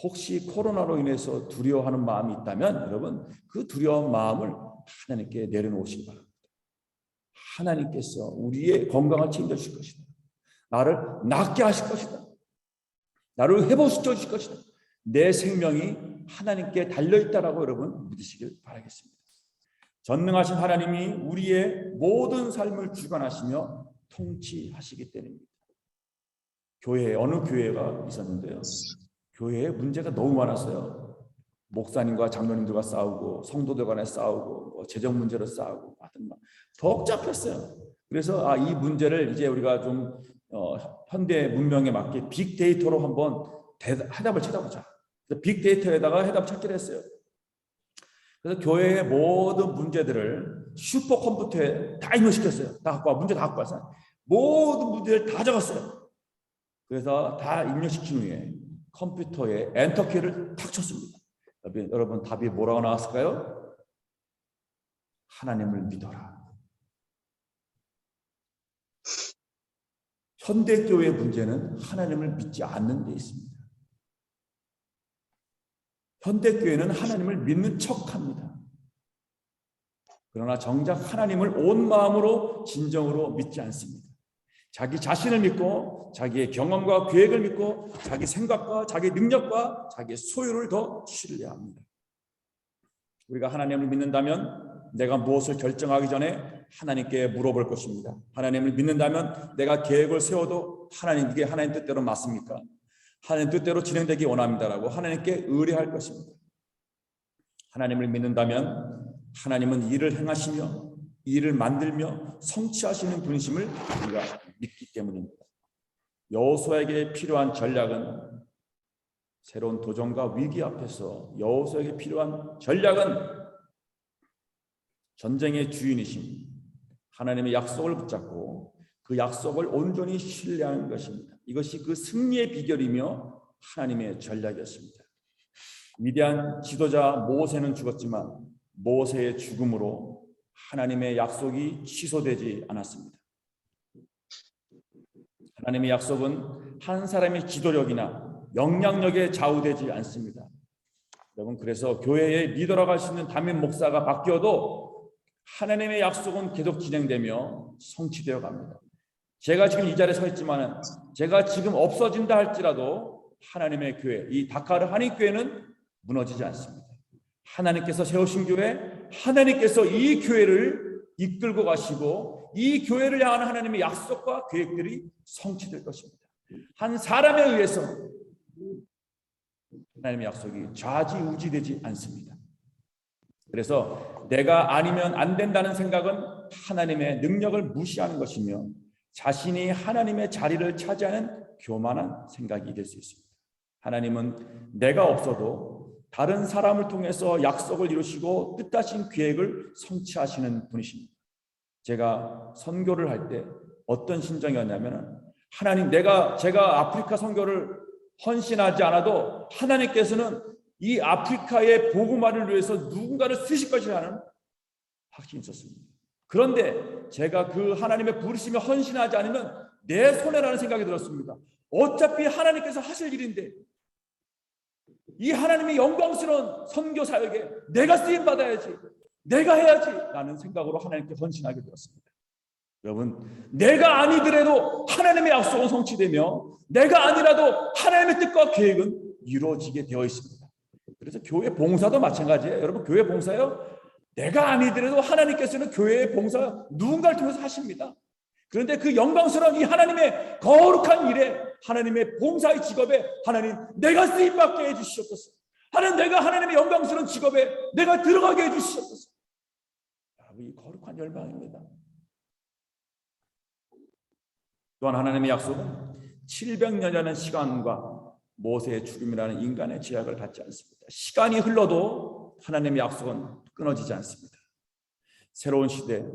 혹시 코로나로 인해서 두려워하는 마음이 있다면 여러분, 그 두려운 마음을 하나님께 내려놓으시기 바랍니다. 하나님께서 우리의 건강을 챙겨주실 것이다. 나를 낫게 하실 것이다. 나를 회복시켜 주실 것이다. 내 생명이 하나님께 달려있다라고 여러분 믿으시길 바라겠습니다. 전능하신 하나님이 우리의 모든 삶을 주관하시며 통치하시기 때문입니다. 교회에 어느 교회가 있었는데요, 교회에 문제가 너무 많았어요. 목사님과 장로님들과 싸우고 성도들 간에 싸우고 재정 문제로 싸우고 하여튼 복잡했어요. 그래서 이 문제를 이제 우리가 좀 현대 문명에 맞게 빅데이터로 한번 해답을 찾아보자. 그래서 빅데이터에다가 해답 찾기로 했어요. 그래서 교회의 모든 문제들을 슈퍼컴퓨터에 다 입력시켰어요. 다 갖고 와, 문제 다 갖고 와서 모든 문제를 다 적었어요. 그래서 다 입력시킨 후에 컴퓨터에 엔터키를 탁 쳤습니다. 여러분 답이 뭐라고 나왔을까요? 하나님을 믿어라. 현대교회의 문제는 하나님을 믿지 않는 데 있습니다. 현대교회는 하나님을 믿는 척합니다. 그러나 정작 하나님을 온 마음으로 진정으로 믿지 않습니다. 자기 자신을 믿고 자기의 경험과 계획을 믿고 자기 생각과 자기 능력과 자기의 소유를 더 신뢰합니다. 우리가 하나님을 믿는다면 내가 무엇을 결정하기 전에 하나님께 물어볼 것입니다. 하나님을 믿는다면 내가 계획을 세워도 하나님, 이게 하나님 뜻대로 맞습니까? 하나님 뜻대로 진행되기 원합니다라고 하나님께 의뢰할 것입니다. 하나님을 믿는다면 하나님은 일을 행하시며 일을 만들며 성취하시는 분이심을 우리가 믿기 때문입니다. 여호수아에게 필요한 전략은, 새로운 도전과 위기 앞에서 여호수아에게 필요한 전략은 전쟁의 주인이신 하나님의 약속을 붙잡고 그 약속을 온전히 신뢰하는 것입니다. 이것이 그 승리의 비결이며 하나님의 전략이었습니다. 위대한 지도자 모세는 죽었지만 모세의 죽음으로 하나님의 약속이 취소되지 않았습니다. 하나님의 약속은 한 사람의 지도력이나 영향력에 좌우되지 않습니다. 여러분, 그래서 교회의 리더라고 할 수 있는 담임 목사가 바뀌어도 하나님의 약속은 계속 진행되며 성취되어 갑니다. 제가 지금 이 자리에 서 있지만 제가 지금 없어진다 할지라도 하나님의 교회, 이 다카르 한인교회는 무너지지 않습니다. 하나님께서 세우신 교회, 하나님께서 이 교회를 이끌고 가시고 이 교회를 향한 하나님의 약속과 계획들이 성취될 것입니다. 한 사람에 의해서 하나님의 약속이 좌지우지되지 않습니다. 그래서 내가 아니면 안 된다는 생각은 하나님의 능력을 무시하는 것이며 자신이 하나님의 자리를 차지하는 교만한 생각이 될 수 있습니다. 하나님은 내가 없어도 다른 사람을 통해서 약속을 이루시고 뜻하신 계획을 성취하시는 분이십니다. 제가 선교를 할 때 어떤 심정이었냐면, 하나님, 제가 아프리카 선교를 헌신하지 않아도 하나님께서는 이 아프리카의 복음화를 위해서 누군가를 쓰실 것이라는 확신이 있었습니다. 그런데 제가 그 하나님의 부르심에 헌신하지 않으면 내 손해라는 생각이 들었습니다. 어차피 하나님께서 하실 일인데 이 하나님의 영광스러운 선교 사역에 내가 쓰임 받아야지, 내가 해야지 라는 생각으로 하나님께 헌신하게 되었습니다. 여러분, 내가 아니더라도 하나님의 약속은 성취되며 내가 아니라도 하나님의 뜻과 계획은 이루어지게 되어 있습니다. 그래서 교회 봉사도 마찬가지예요. 여러분, 교회 봉사요, 내가 아니더라도 하나님께서는 교회의 봉사 누군가를 통해서 하십니다. 그런데 그 영광스러운 이 하나님의 거룩한 일에, 하나님의 봉사의 직업에 하나님, 내가 쓰임받게 해주시옵소서. 하나님, 내가 하나님의 영광스러운 직업에 내가 들어가게 해주시옵소서. 여러분, 이 거룩한 열망입니다. 또한 하나님의 약속은 700년이라는 시간과 모세의 죽음이라는 인간의 제약을 갖지 않습니다. 시간이 흘러도 하나님의 약속은 끊어지지 않습니다. 새로운 시대,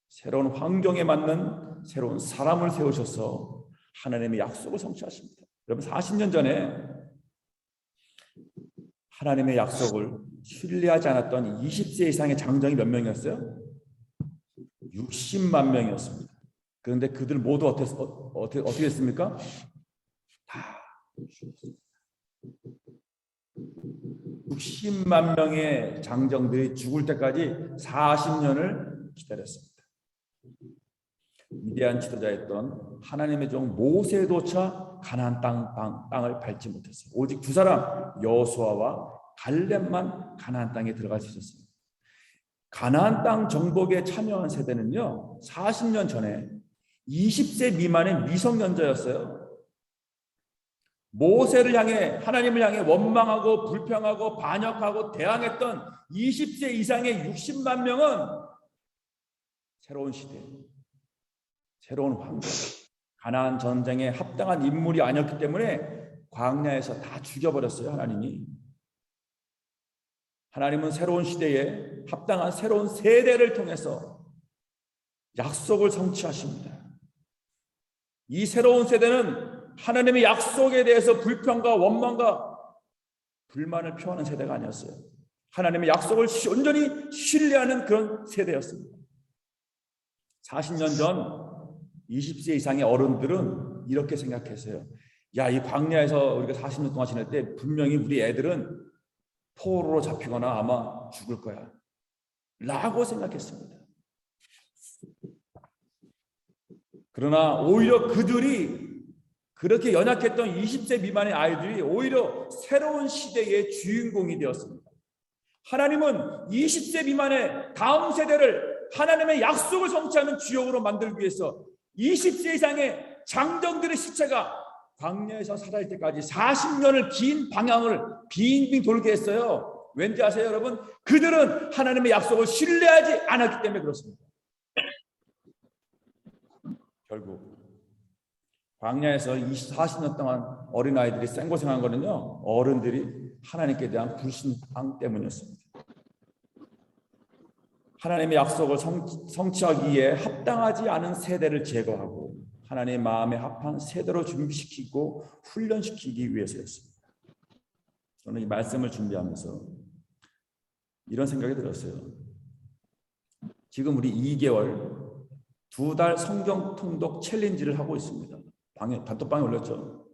새로운 환경에 맞는 새로운 사람을 세우셔서 하나님의 약속을 성취하십니다. 여러분, 40년 전에 하나님의 약속을 신뢰하지 않았던 20세 이상의 장정이 몇 명이었어요? 60만 명이었습니다. 그런데 그들 모두 어떻게 됐습니까? 다 60만 명의 장정들이 죽을 때까지 40년을 기다렸습니다. 위대한 지도자였던 하나님의 종 모세조차 가나안 땅을 밟지 못했어요. 오직 두 사람, 여호수아와 갈렙만 가나안 땅에 들어갈 수 있었습니다. 가나안 땅 정복에 참여한 세대는요, 40년 전에 20세 미만의 미성년자였어요. 모세를 향해, 하나님을 향해 원망하고 불평하고 반역하고 대항했던 20세 이상의 60만 명은 새로운 시대, 새로운 환경, 가나안 전쟁에 합당한 인물이 아니었기 때문에 광야에서 다 죽여버렸어요. 하나님은 새로운 시대에 합당한 새로운 세대를 통해서 약속을 성취하십니다. 이 새로운 세대는 하나님의 약속에 대해서 불평과 원망과 불만을 표하는 세대가 아니었어요. 하나님의 약속을 온전히 신뢰하는 그런 세대였습니다. 40년 전 20세 이상의 어른들은 이렇게 생각했어요. 야, 이 광야에서 우리가 40년 동안 지낼 때 분명히 우리 애들은 포로로 잡히거나 아마 죽을 거야 라고 생각했습니다. 그러나 오히려 그들이 그렇게 연약했던 20세 미만의 아이들이 오히려 새로운 시대의 주인공이 되었습니다. 하나님은 20세 미만의 다음 세대를 하나님의 약속을 성취하는 주역으로 만들기 위해서 20세 이상의 장정들의 시체가 광야에서 살아날 때까지 40년을 긴 방향을 빙빙 돌게 했어요. 왠지 아세요, 여러분? 그들은 하나님의 약속을 신뢰하지 않았기 때문에 그렇습니다. 결국 광야에서 40년 동안 어린아이들이 생고생한 거는요, 어른들이 하나님께 대한 불신앙 때문이었습니다. 하나님의 약속을 성취하기 위해 합당하지 않은 세대를 제거하고 하나님의 마음에 합한 세대로 준비시키고 훈련시키기 위해서였습니다. 저는 이 말씀을 준비하면서 이런 생각이 들었어요. 지금 우리 2개월 2달 성경 통독 챌린지를 하고 있습니다. 단톡방에 올렸죠.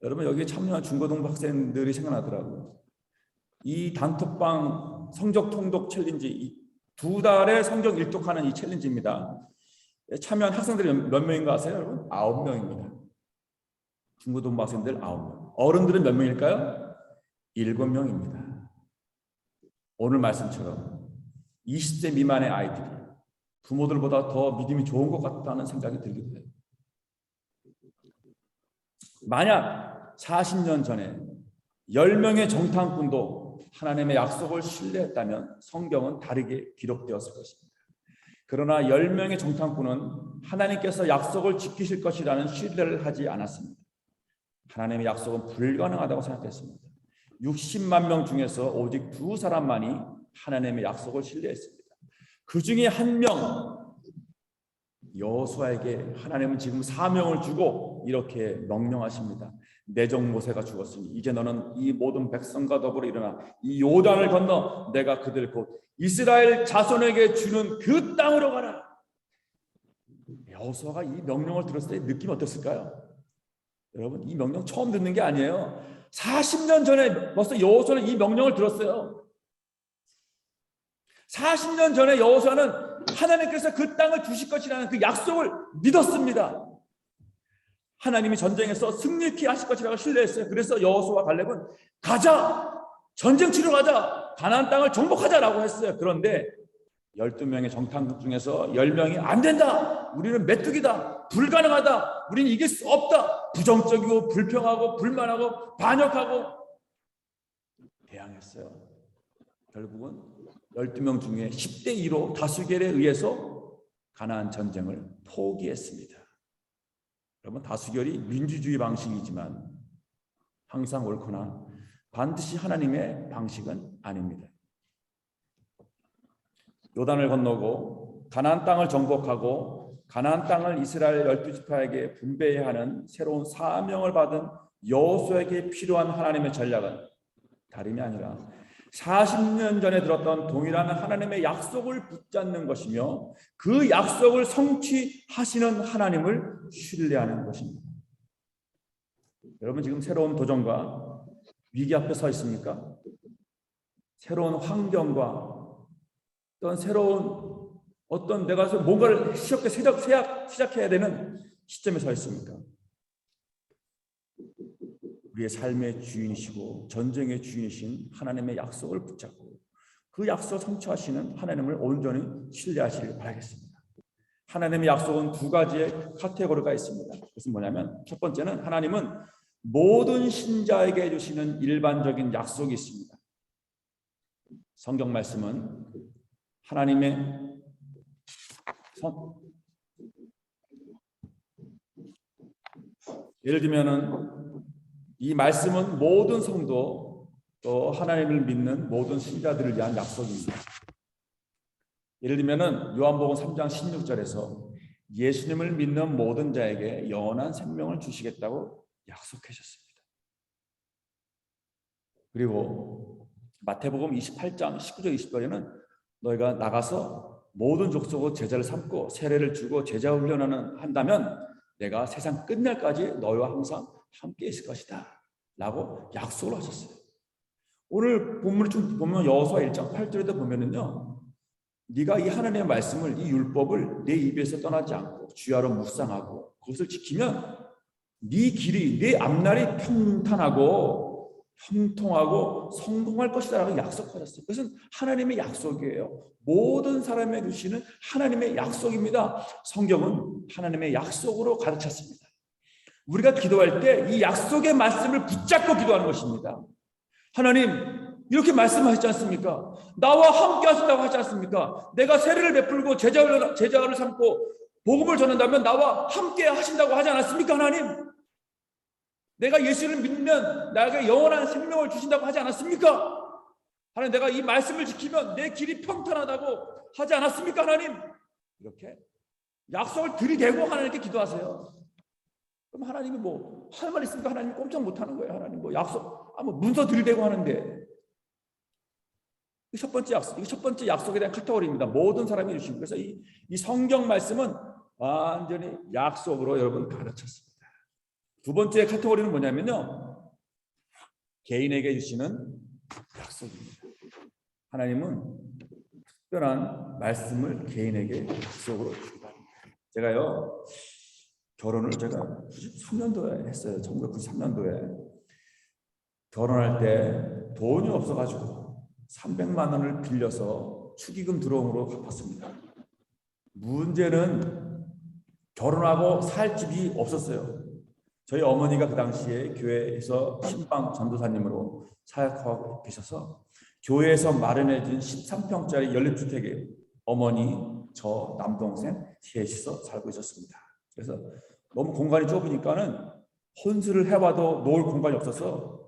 여러분, 여기에 참여한 중고등부 학생들이 생각나더라고요. 이 단톡방 성경 통독 챌린지, 2달의 성경 일독하는 이 챌린지입니다. 참여한 학생들이 몇 명인가 아세요, 여러분? 9명입니다. 중고등부 학생들 9명. 어른들은 몇 명일까요? 7명입니다. 오늘 말씀처럼 20세 미만의 아이들이 부모들보다 더 믿음이 좋은 것 같다는 생각이 들기도 해요. 만약 40년 전에 10명의 정탐꾼도 하나님의 약속을 신뢰했다면 성경은 다르게 기록되었을 것입니다. 그러나 10명의 정탐꾼은 하나님께서 약속을 지키실 것이라는 신뢰를 하지 않았습니다. 하나님의 약속은 불가능하다고 생각했습니다. 60만 명 중에서 오직 2사람만이 하나님의 약속을 신뢰했습니다. 그 중에 한 명, 여호수아에게 하나님은 지금 사명을 주고 이렇게 명령하십니다. 내 종 모세가 죽었으니 이제 너는 이 모든 백성과 더불어 일어나 이 요단을 건너 내가 그들 곧 이스라엘 자손에게 주는 그 땅으로 가라. 여호수아가 이 명령을 들었을 때 느낌이 어땠을까요? 여러분, 이 명령 처음 듣는 게 아니에요. 40년 전에 벌써 여호수아는 이 명령을 들었어요. 40년 전에 여호수아는 하나님께서 그 땅을 주실 것이라는 그 약속을 믿었습니다. 하나님이 전쟁에서 승리케 하실 것이라고 신뢰했어요. 그래서 여호수아와 갈렙은 가자, 전쟁 치러 가자, 가나안 땅을 정복하자라고 했어요. 그런데 12명의 정탐꾼 중에서 10명이 안 된다, 우리는 메뚜기다, 불가능하다, 우리는 이길 수 없다, 부정적이고 불평하고 불만하고 반역하고 대항했어요. 결국은 12명 중에 10대 2로 다수결에 의해서 가나안 전쟁을 포기했습니다. 여러분, 다수결이 민주주의 방식이지만 항상 옳거나 반드시 하나님의 방식은 아닙니다. 요단을 건너고 가나안 땅을 정복하고 가나안 땅을 이스라엘 12지파에게 분배해야 하는 새로운 사명을 받은 여호수아에게 필요한 하나님의 전략은 다름이 아니라 40년 전에 들었던 동일한 하나님의 약속을 붙잡는 것이며 그 약속을 성취하시는 하나님을 신뢰하는 것입니다. 여러분, 지금 새로운 도전과 위기 앞에 서 있습니까? 새로운 환경과 어떤 내가 뭔가를 쉽게 시작해야 되는 시점에 서 있습니까? 우리의 삶의 주인이시고 전쟁의 주인이신 하나님의 약속을 붙잡고 그 약속을 성취하시는 하나님을 온전히 신뢰하시길 바라겠습니다. 하나님의 약속은 2가지의 카테고리가 있습니다. 그것은 뭐냐면, 첫 번째는 하나님은 모든 신자에게 해주시는 일반적인 약속이 있습니다. 성경 말씀은 하나님의 예를 들면은 이 말씀은 모든 성도 또 하나님을 믿는 모든 신자들을 위한 약속입니다. 예를 들면은 요한복음 3장 16절에서 예수님을 믿는 모든 자에게 영원한 생명을 주시겠다고 약속하셨습니다. 그리고 마태복음 28장 19절 20절에는 너희가 나가서 모든 족속으로 제자를 삼고 세례를 주고 제자 훈련하는 한다면 내가 세상 끝날까지 너희와 항상 함께 있을 것이다 라고 약속을 하셨어요. 오늘 본문을 좀 보면 여호수아 1장 8절에도 보면은요, 네가 이 하나님의 말씀을, 이 율법을 내 입에서 떠나지 않고 주야로 묵상하고 그것을 지키면 네 길이, 네 앞날이 평탄하고 형통하고 성공할 것이다 라고 약속하셨어요. 그것은 하나님의 약속이에요. 모든 사람에게 주시는 하나님의 약속입니다. 성경은 하나님의 약속으로 가르쳤습니다. 우리가 기도할 때 이 약속의 말씀을 붙잡고 기도하는 것입니다. 하나님, 이렇게 말씀하시지 않습니까? 나와 함께 하신다고 하지 않습니까? 내가 세례를 베풀고 제자를 삼고 복음을 전한다면 나와 함께 하신다고 하지 않았습니까? 하나님, 내가 예수를 믿으면 나에게 영원한 생명을 주신다고 하지 않았습니까? 하나님, 내가 이 말씀을 지키면 내 길이 평탄하다고 하지 않았습니까? 하나님, 이렇게 약속을 들이대고 하나님께 기도하세요. 그럼 하나님이 뭐 할 말 있으니까 하나님이 꼼짝 못하는 거예요. 하나님 뭐 약속, 뭐 문서 들이대고 하는데. 첫 번째 약속, 이게 첫 번째 약속에 대한 카테고리입니다. 모든 사람이 주신. 그래서 이 성경 말씀은 완전히 약속으로 여러분 가르쳤습니다. 두 번째 카테고리는 뭐냐면요, 개인에게 주시는 약속입니다. 하나님은 특별한 말씀을 개인에게 약속으로 주시다. 제가요, 결혼을 제가 93년도에 했어요. 1993년도에. 결혼할 때 돈이 없어가지고 300만 원을 빌려서 축의금 들어옴으로 갚았습니다. 문제는 결혼하고 살 집이 없었어요. 저희 어머니가 그 당시에 교회에서 신방 전도사님으로 사역하고 계셔서 교회에서 마련해준 13평짜리 연립주택에 어머니, 저, 남동생 셋이서 살고 있었습니다. 그래서 너무 공간이 좁으니까는 혼수를 해봐도 놓을 공간이 없어서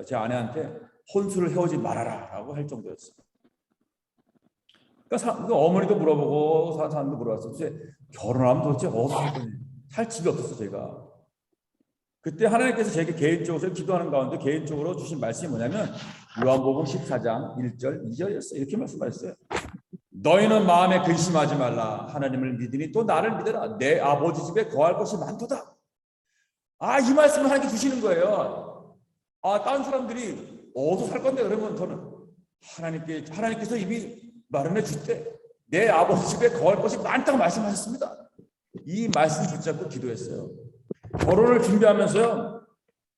제 아내한테 혼수를 해오지 말아라 라고 할 정도였어요. 그러니까 어머니도 물어보고 사람도 물어봤어요. 결혼하면 도대체 어디서 살 집이 없었어요. 제가 그때 하나님께서 제게 개인적으로 기도하는 가운데 개인적으로 주신 말씀이 뭐냐면 요한복음 14장 1절 2절이었어요. 이렇게 말씀하셨어요. 너희는 마음에 근심하지 말라. 하나님을 믿으니 또 나를 믿어라. 내 아버지 집에 거할 것이 많도다. 이 말씀을 하나님께 주시는 거예요. 다른 사람들이 어디서 살 건데 그러면 저는 하나님께서 이미 마련해 줄 때 내 아버지 집에 거할 것이 많다고 말씀하셨습니다. 이 말씀 붙잡고 기도했어요. 결혼을 준비하면서요,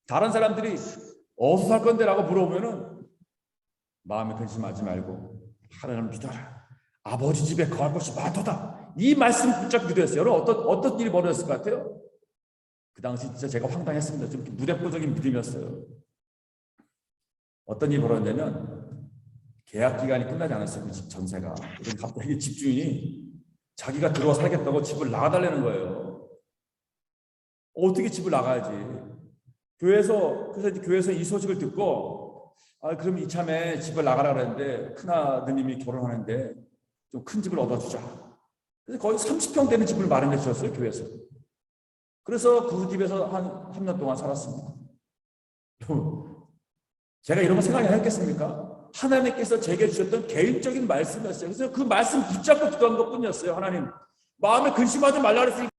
다른 사람들이 어디서 살 건데 라고 물어보면은 마음에 근심하지 말고 하나님을 믿어라. 아버지 집에 거할 것이 많도다. 이 말씀 붙잡고 기도했어요. 여러분 어떤 일이 벌어졌을 것 같아요? 그 당시 진짜 제가 황당했습니다. 좀 무대포적인 믿음이었어요. 어떤 일이 벌어졌냐면 계약 기간이 끝나지 않았어요. 그 집 전세가. 갑자기 집주인이 자기가 들어와 살겠다고 집을 나가달라는 거예요. 어떻게 집을 나가야지? 그래서 이제 교회에서 이 소식을 듣고 그럼 이참에 집을 나가라 그랬는데 큰아드님이 결혼하는데 좀 큰 집을 얻어주자. 그래서 거의 30평 되는 집을 마련해 주셨어요. 교회에서. 그래서 그 집에서 한 3년 동안 살았습니다. 제가 이런 거 생각이 했겠습니까? 하나님께서 제게 주셨던 개인적인 말씀이었어요. 그래서 그 말씀 붙잡고 기도한 것뿐이었어요. 하나님, 마음에 근심하지 말라 그랬으니까.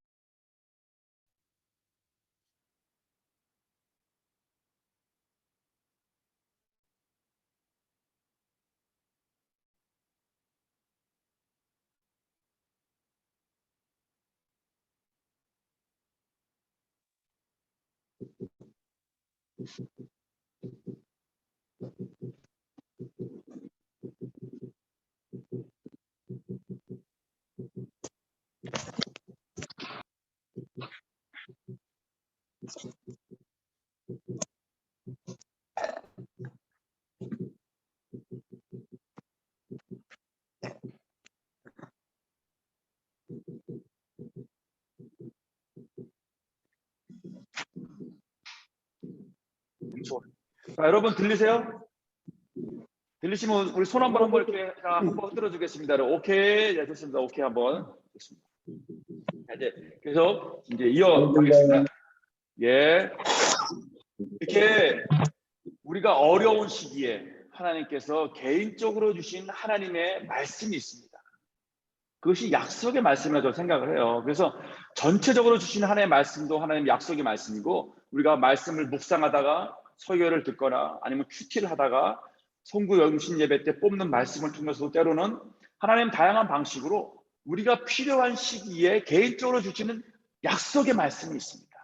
자, 여러분 들리세요? 들리시면 우리 손 한번 이렇게 한번 흔들어 주겠습니다. 오케이, 네, 됐습니다. 오케이 한번 됐습니다. 이제 계속 이제 이어가겠습니다. 예, 이렇게 우리가 어려운 시기에 하나님께서 개인적으로 주신 하나님의 말씀이 있습니다. 그것이 약속의 말씀이라고 저는 생각을 해요. 그래서 전체적으로 주시는 하나님의 말씀도 하나님의 약속의 말씀이고, 우리가 말씀을 묵상하다가 설교를 듣거나 아니면 큐티를 하다가 송구 영신 예배 때 뽑는 말씀을 통해서 때로는 하나님 다양한 방식으로 우리가 필요한 시기에 개인적으로 주시는 약속의 말씀이 있습니다.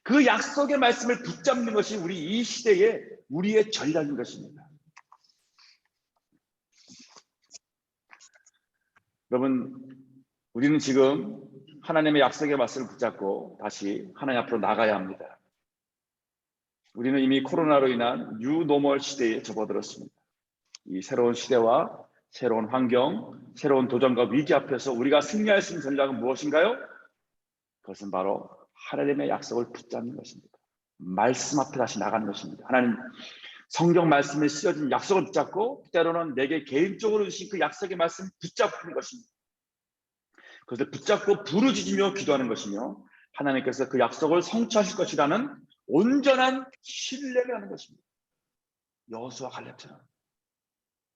그 약속의 말씀을 붙잡는 것이 우리 이 시대의 우리의 전략인 것입니다. 여러분, 우리는 지금 하나님의 약속의 말씀을 붙잡고 다시 하나님 앞으로 나가야 합니다. 우리는 이미 코로나로 인한 뉴노멀 시대에 접어들었습니다. 이 새로운 시대와 새로운 환경, 새로운 도전과 위기 앞에서 우리가 승리할 수 있는 전략은 무엇인가요? 그것은 바로 하나님의 약속을 붙잡는 것입니다. 말씀 앞에 다시 나가는 것입니다. 하나님 성경 말씀에 쓰여진 약속을 붙잡고 때로는 내게 개인적으로 주신 그 약속의 말씀을 붙잡는 것입니다. 그것을 붙잡고 부르짖으며 기도하는 것이며 하나님께서 그 약속을 성취하실 것이라는 온전한 신뢰를 하는 것입니다. 여호수아 갈렙처럼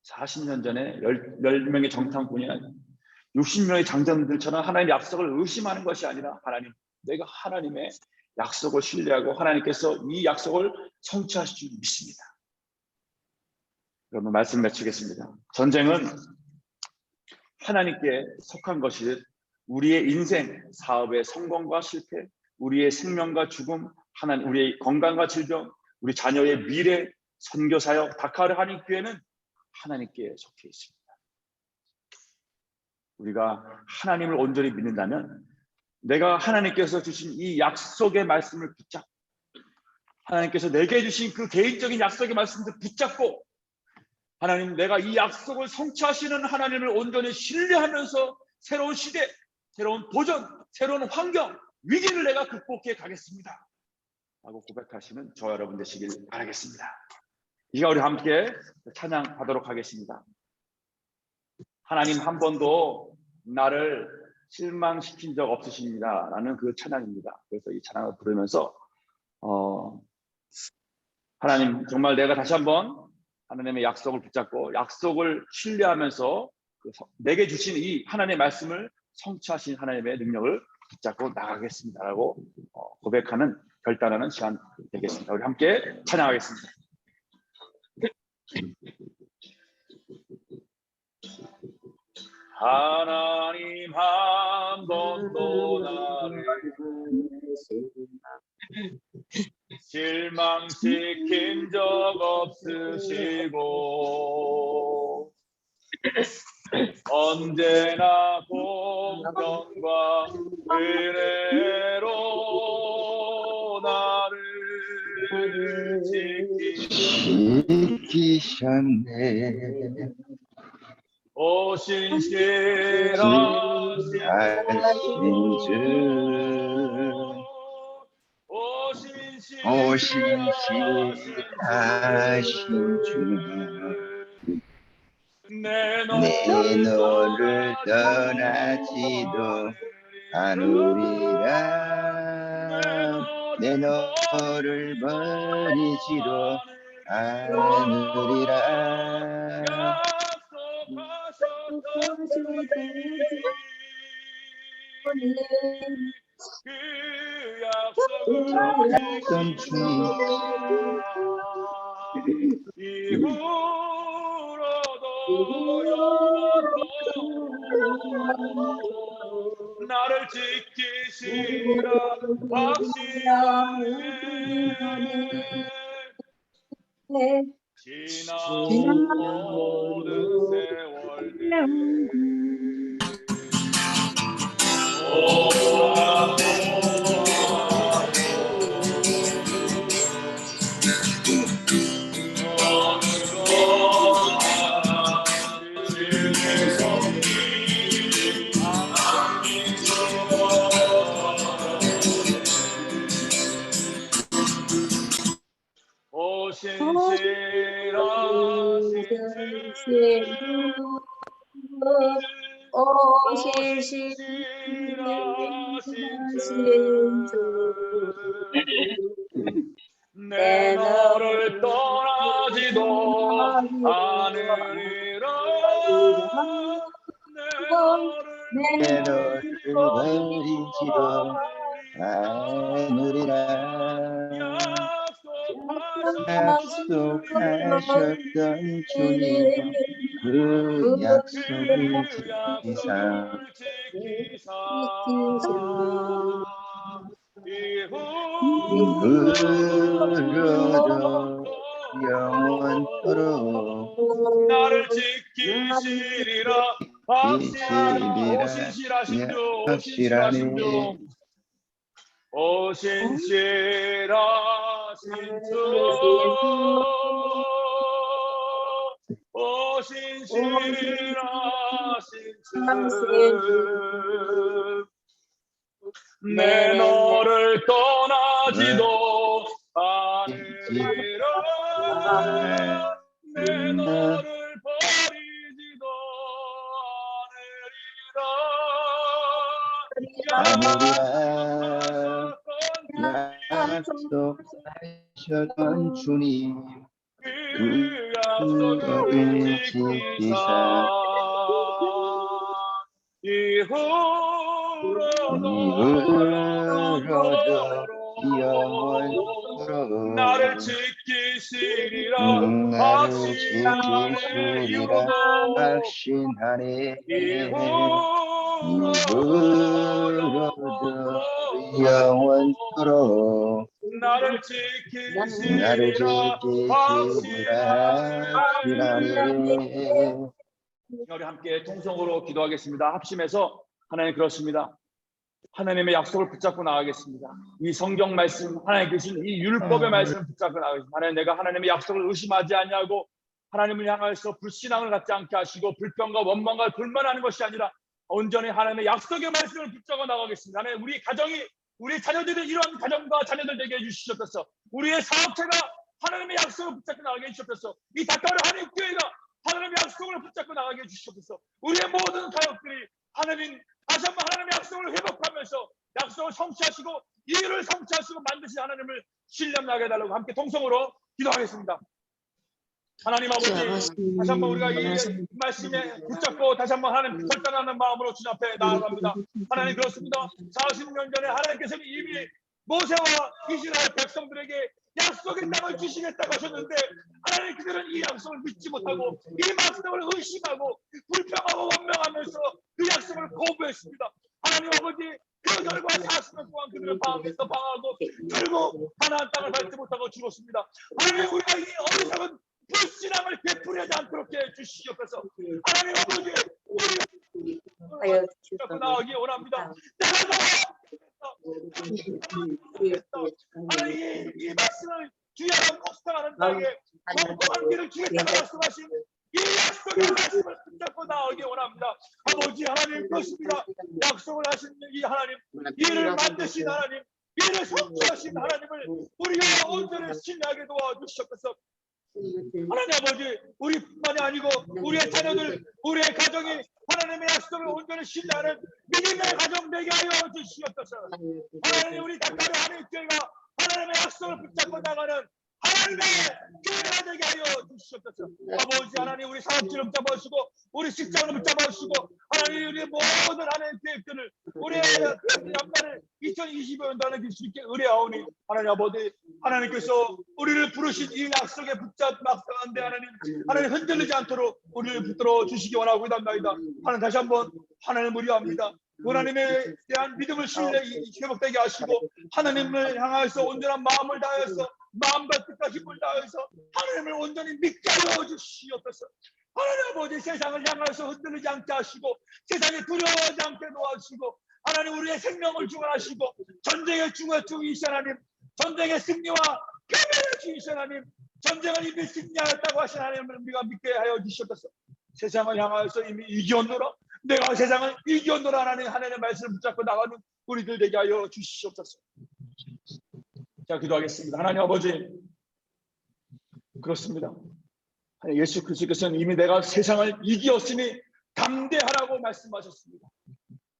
40년 전에 10명의 정탐꾼이나 60명의 장정들처럼 하나님의 약속을 의심하는 것이 아니라 하나님, 내가 하나님의 약속을 신뢰하고 하나님께서 이 약속을 성취하실 줄 믿습니다. 여러분, 말씀 맺히겠습니다. 전쟁은 하나님께 속한 것이 우리의 인생, 사업의 성공과 실패, 우리의 생명과 죽음, 하나님, 우리의 건강과 질병, 우리 자녀의 미래, 선교사역, 다카르 한인교회는 하나님께 속해 있습니다. 우리가 하나님을 온전히 믿는다면 내가 하나님께서 주신 이 약속의 말씀을 붙잡고 하나님께서 내게 주신 그 개인적인 약속의 말씀을 붙잡고 하나님, 내가 이 약속을 성취하시는 하나님을 온전히 신뢰하면서 새로운 시대, 새로운 도전, 새로운 환경, 위기를 내가 극복해 가겠습니다 라고 고백하시는 저와 여러분 되시길 바라겠습니다. 이 시간 우리 함께 찬양하도록 하겠습니다. 하나님 한 번도 나를 실망시킨 적 없으십니다 라는 그 찬양입니다. 그래서 이 찬양을 부르면서 하나님, 정말 내가 다시 한번 하나님의 약속을 붙잡고 약속을 신뢰하면서 내게 주신 이 하나님의 말씀을 성취하신 하나님의 능력을 붙잡고 나가겠습니다 라고 고백하는, 결단하는 시간 되겠습니다. 우리 함께 찬양하겠습니다. 하나님 한 번도 나를 실망시킨 적 없으시고 언제나 공평과 은혜로 나를 지키셨네. 오 신실하신 주, 오 신실하신 주, 내 너를 떠나지도 않으리라. 내 너를 버리지도 않으리라. 그 약속을 지키시라. 이후로도 영원토록 나를 지키시라 확신하네. 지난 모든 세월들 오 신실하신 주, 오 신실하신 주, 내 너를 떠나지도 않으리라. 내 내 너를 버리지도 않으리라. 약속하셨던 주님 그 약속을 지키사 이후로도 영원토록 나를 지키시리라. 지키리라. 오신실하신 주, 확실하네. 오신실하신 주, 오신실하신 주, 내 너를 떠나지도 않으리라. 내 너를 버리지도 않으리라. 않으리라. 약속하셨던 주님 그 약속을 지키사 이후로도 영원토록 나를 지키시리라. 나를 지키시리라. 확신하네. 이후로도 영원토록 나를 지키시리라. 확신하네. 우리 함께 통성으로 기도하겠습니다. 합심해서 하나님 그렇습니다. 하나님의 약속을 붙잡고 나가겠습니다. 이 성경 말씀, 하나님 계신 이 율법의 말씀을 붙잡고 나가겠습니다. 하나님, 내가 하나님의 약속을 의심하지 아니하고 하나님을 향하여서 불신앙을 갖지 않게 하시고 불평과 원망과 불만하는 것이 아니라 온전히 하나님의 약속의 말씀을 붙잡고 나가겠습니다. 하나님, 우리 가정이, 우리 자녀들이 이러한 가정과 자녀들 되게 해주시옵소서. 우리의 사업체가 하나님의 약속을 붙잡고 나가게 해주시옵소서. 이 닭가루 하나님 교회가 하나님의 약속을 붙잡고 나가게 해주시옵소서. 우리의 모든 가족들이 하나님, 다시 한번 하나님의 약속을 회복하면서 약속을 성취하시고 이유를 성취하시고 만드신 하나님을 신뢰하게 해달라고 함께 통성으로 기도하겠습니다. 하나님 아버지, 다시 한번 우리가 이 말씀에 붙잡고 다시 한번 하나님 결단하는 마음으로 주님 앞에 나아갑니다. 하나님 그렇습니다. 40년 전에 하나님께서는 이미 모세와 이스라엘 백성들에게 약속의 땅을 주시겠다고 하셨는데 하나님 그들은 이 약속을 믿지 못하고 이 말씀을 의심하고 불평하고 원망하면서 그 약속을 거부했습니다. 하나님 아버지, 그 결과 40년 동안 그들을 방황해서 방황하고 결국 하나님 땅을 밟지 못하고 죽었습니다. 하나님, 우리가 이 어리석은 불신앙을 베풀지 않도록 해 주시옵소서. 하나님 아버지, 우리가 붙잡고 나가기 원합니다. 하나님, 이 말씀을 주야로 묵상하는 땅에 공평한 길을 주겠다고 말씀하신 이 약속의 말씀을 붙잡고 나가기 원합니다. 아버지 하나님, 그렇습니다. 약속을 하신 이 하나님, 이를 만드신 하나님, 이를 성취하신 하나님을 우리가 온전히 신뢰하게 도와주시옵소서. 하나님 아버지, 우리뿐만이 아니고 우리의 자녀들, 우리의 가정이 하나님의 약속을 온전히 신뢰하는 믿음의 가정 되게 하여 주시옵소서. 하나님, 우리 닭가루 하나님 교회가 하나님의 약속을 붙잡고 나가는 하나님의 교회가 되게 하여 주시옵소서. 아버지 하나님, 우리 사업지를 붙잡아주시고 우리 직장을 붙잡아주시고 하나님, 우리의 모든 하나님의 계획들을 우리의 양날을 2025년도 하나님 수 있게 의뢰하오니 하나님 아버지, 하나님께서 우리를 부르신 이 약속에 붙잡막상한데 하나님 흔들리지 않도록 우리를 붙들어 주시기 원하고 있답니다. 하나님, 다시 한번 하나님을 의뢰합니다. 하나님에 대한 믿음을 신뢰 회복되게 하시고 하나님을 향하여서 온전한 마음을 다해서 마음과 뜻과 힘을 다해서 하나님을 온전히 믿게 하여 주시옵소서. 하나님 아버지, 세상을 향하여서 흔들리지 않게 하시고 세상에 두려워하지 않게 도와주시고 하나님, 우리의 생명을 주관하시고 전쟁의 주이신 하나님, 전쟁의 승리와 패배를 주이신 하나님, 전쟁을 이미 승리하였다고 하신 하나님을 우리가 믿게 하여 주시옵소서. 세상을 향하여서 이미 이겼노라, 내가 세상을 이겼노라 하나님, 하나님의 말씀을 붙잡고 나가는 우리들 되게 하여 주시옵소서. 자, 기도하겠습니다. 하나님 아버지, 그렇습니다. 예수 그리스도께서는 이미 내가 세상을 이기었으니 담대하라고 말씀하셨습니다.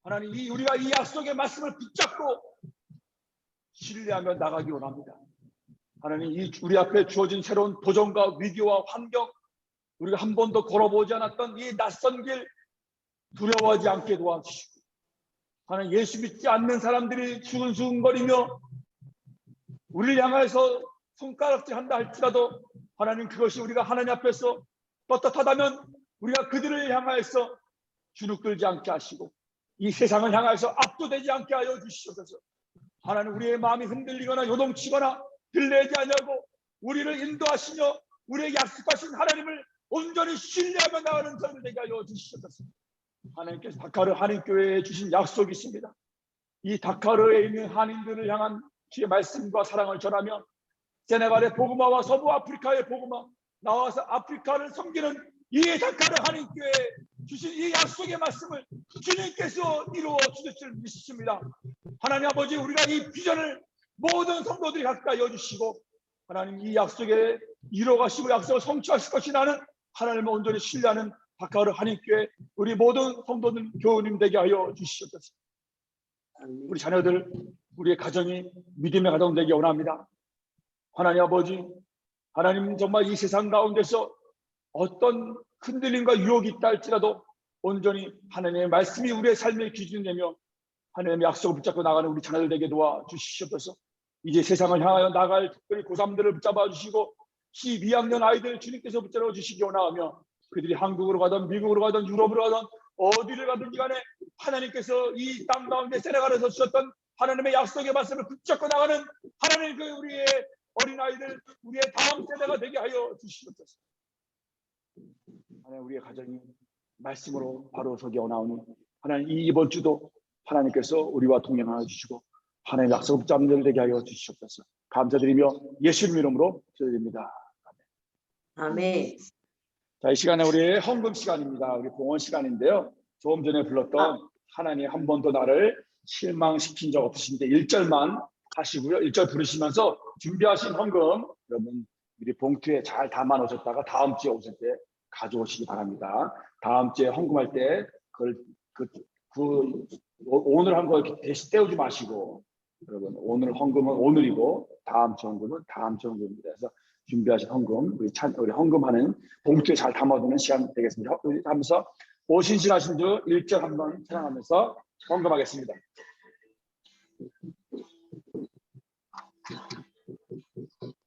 하나님, 우리가 이 약속의 말씀을 붙잡고 신뢰하며 나가기 원합니다. 하나님, 이 우리 앞에 주어진 새로운 도전과 위기와 환경, 우리가 한 번도 걸어보지 않았던 이 낯선 길, 두려워하지 않게 도와주시고, 하나님 예수 믿지 않는 사람들이 수근수근거리며 우리를 향해서 손가락질 한다 할지라도 하나님 그것이 우리가 하나님 앞에서 떳떳하다면 우리가 그들을 향하여서 주눅들지 않게 하시고 이 세상을 향하여서 압도되지 않게 하여 주시옵소서. 하나님 우리의 마음이 흔들리거나 요동치거나 들리지 않냐고 우리를 인도하시며 우리에게 약속하신 하나님을 온전히 신뢰하며 나가는 저들 되게 하여 주시옵소서. 하나님께서 다카르 한인교회에 주신 약속이 있습니다. 이 다카르에 있는 한인들을 향한 주의 말씀과 사랑을 전하며 세네갈의 복음화와 서부 아프리카의 복음화 나와서 아프리카를 섬기는 이 다카르 한인교회에 주신 이 약속의 말씀을 주님께서 이루어 주실 줄 믿습니다. 하나님 아버지 우리가 이 비전을 모든 성도들이 가까이 여주시고 하나님 이 약속에 이루어가시고 약속을 성취하실 것이라는 하나님을 온전히 신뢰하는 다카르 한인교회 우리 모든 성도들 교우님 되게 하여 주시옵소서. 우리 자녀들 우리의 가정이 믿음의 가정 되기 원합니다. 하나님 아버지 하나님 정말 이 세상 가운데서 어떤 흔들림과 유혹이 있다 할지라도 온전히 하나님의 말씀이 우리의 삶의 기준이 되며 하나님의 약속을 붙잡고 나가는 우리 자녀들 되게 도와주시옵소서. 이제 세상을 향하여 나갈 특별히 고3들을 붙잡아 주시고 12학년 아이들 주님께서 붙잡아 주시기 원하며 그들이 한국으로 가든 미국으로 가든 유럽으로 가든 어디를 가든지 간에 하나님께서 이 땅 가운데 세네갈에서 주셨던 하나님의 약속의 말씀을 붙잡고 나가는 하나님 그 우리의 어린아이들 우리의 다음 세대가 되게 하여 주시옵소서. 하나님 우리의 가정이 말씀으로 바로 서기 원하오니 하나님 이번 주도 하나님께서 우리와 동행하여 주시고 하나님의 약속을 붙잡는 들 되게 하여 주시옵소서. 감사드리며 예수님 이름으로 기도드립니다. 아멘. 자, 이 시간에 우리의 헌금 시간입니다. 우리 봉헌 시간인데요. 조금 전에 불렀던 하나님 한 번도 나를 실망시킨 적 없으신데 1절만 하시고요. 1절 부르시면서 준비하신 헌금 여러분 미리 봉투에 잘 담아 놓으셨다가 다음 주에 오실 때 가져오시기 바랍니다. 다음 주에 헌금할 때 오늘 한 거 대신 떼우지 마시고 여러분 오늘 헌금은 오늘이고 다음 주 헌금은 다음 주 헌금입니다. 그래서 준비하신 헌금 우리 헌금하는 봉투에 잘 담아두는 시간 되겠습니다. 우리 하면서 오신신하신 주 1절 한번 찬양하면서 헌금하겠습니다.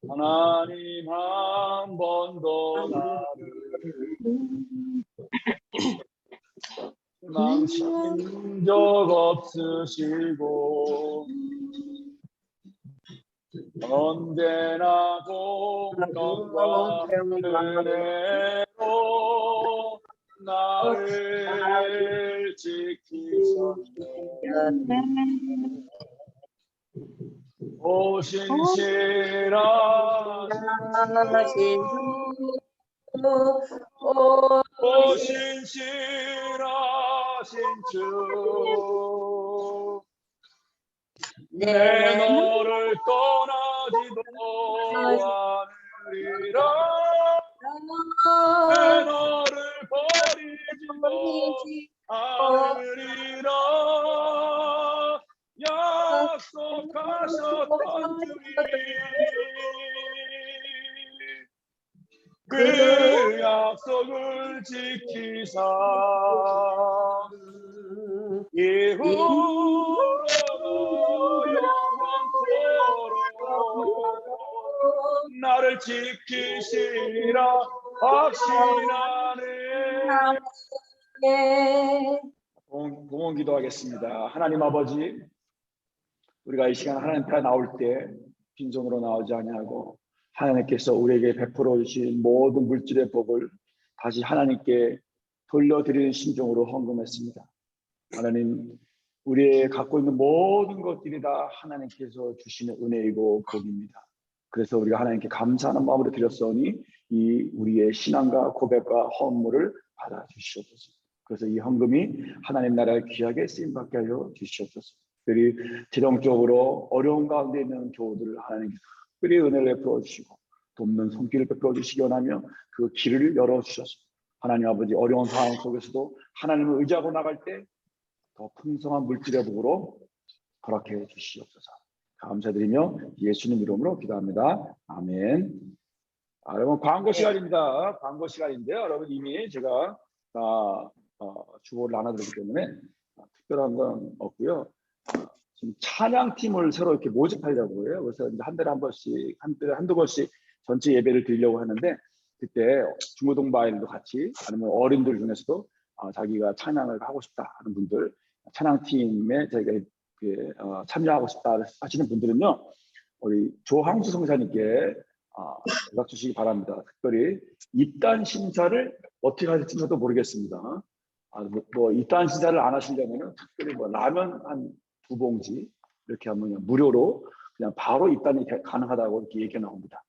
하나님 한 번도 나를 망친 적 없으시고 언제나 공평과 은혜로 나를 지키셨네. 오신실하신 주 내 너를 떠나지도 않으리라 내 너를 버리지도 않으리라 약속하셨던 주님 그 약속을 지키사 이후로 영원토록 나를 지키시리라 확신하네. 봉헌 기도하겠습니다. 하나님 아버지 우리가 이 시간 하나님 앞에 나올 때 빈손으로 나오지 아니하고 하나님께서 우리에게 베풀어 주신 모든 물질의 복을 다시 하나님께 돌려드리는 심정으로 헌금했습니다. 하나님 우리의 갖고 있는 모든 것들이 다 하나님께서 주시는 은혜이고 복입니다. 그래서 우리가 하나님께 감사하는 마음으로 드렸으니 이 우리의 신앙과 고백과 헌물을 받아주시옵소서. 그래서 이 헌금이 하나님 나라의 귀하게 쓰임받게 하여 주시옵소서. 특별히 재정적으로 어려운 가운데 있는 교우들을 하나님께서 특별히 은혜를 베풀어 주시고 돕는 손길을 베풀어 주시기 원하며 그 길을 열어주셔서 하나님 아버지 어려운 상황 속에서도 하나님을 의지하고 나갈 때 더 풍성한 물질의 복으로 허락해 주시옵소서. 감사드리며 예수님 이름으로 기도합니다. 아멘. 여러분 광고 시간입니다. 광고 시간인데요. 여러분 이미 제가 주보를 나눠드리기 때문에 특별한 건 없고요. 지금 찬양팀을 새로 이렇게 모집하려고 해요. 그래서 이제 한 달에 한 번씩, 한두 번씩 전체 예배를 드리려고 하는데, 그때 중고등부 아이들도 같이, 아니면 어린들 중에서도 자기가 찬양을 하고 싶다 하는 분들, 찬양팀에 저희가 참여하고 싶다 하시는 분들은요, 우리 조항수 성사님께 연락 주시기 바랍니다. 특별히 입단 심사를 어떻게 할지 저도 모르겠습니다. 뭐 입단 심사를 안 하시려면 특별히 뭐 라면 한 2봉지 이렇게 하면 그냥 무료로 그냥 바로 입단이 가능하다고 이렇게 얘기해 나옵니다.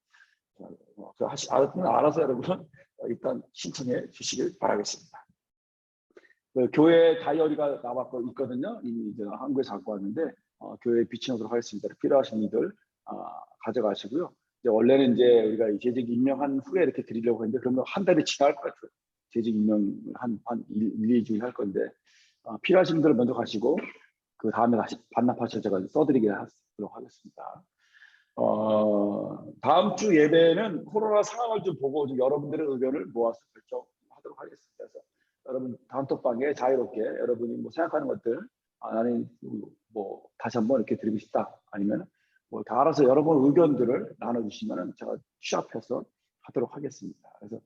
알아서 여러분 일단 신청해 주시길 바라겠습니다. 교회 다이어리가 나왔고 있거든요. 이미 이제 한국에서 갖고 왔는데 교회에 비춰놓도록 하겠습니다. 필요하신 분들 가져가시고요. 이제 원래는 이제 우리가 재직 임명한 후에 이렇게 드리려고 했는데, 그러면 한 달이 지날 것 같아요. 재직 임명 한 1, 2주 할 건데, 필요하신 분들 먼저 가시고 그 다음에 다시 반납하셔서 제가 써드리도록 하겠습니다. 다음 주 예배는 코로나 상황을 좀 보고 좀 여러분들의 의견을 모아서 결정하도록 하겠습니다. 그래서 여러분 단톡방에 자유롭게 여러분이 뭐 생각하는 것들, 나는 뭐 다시 한번 이렇게 드리고 싶다, 아니면 뭐 다 알아서 여러분 의견들을 나눠주시면 제가 취합해서 하도록 하겠습니다. 그래서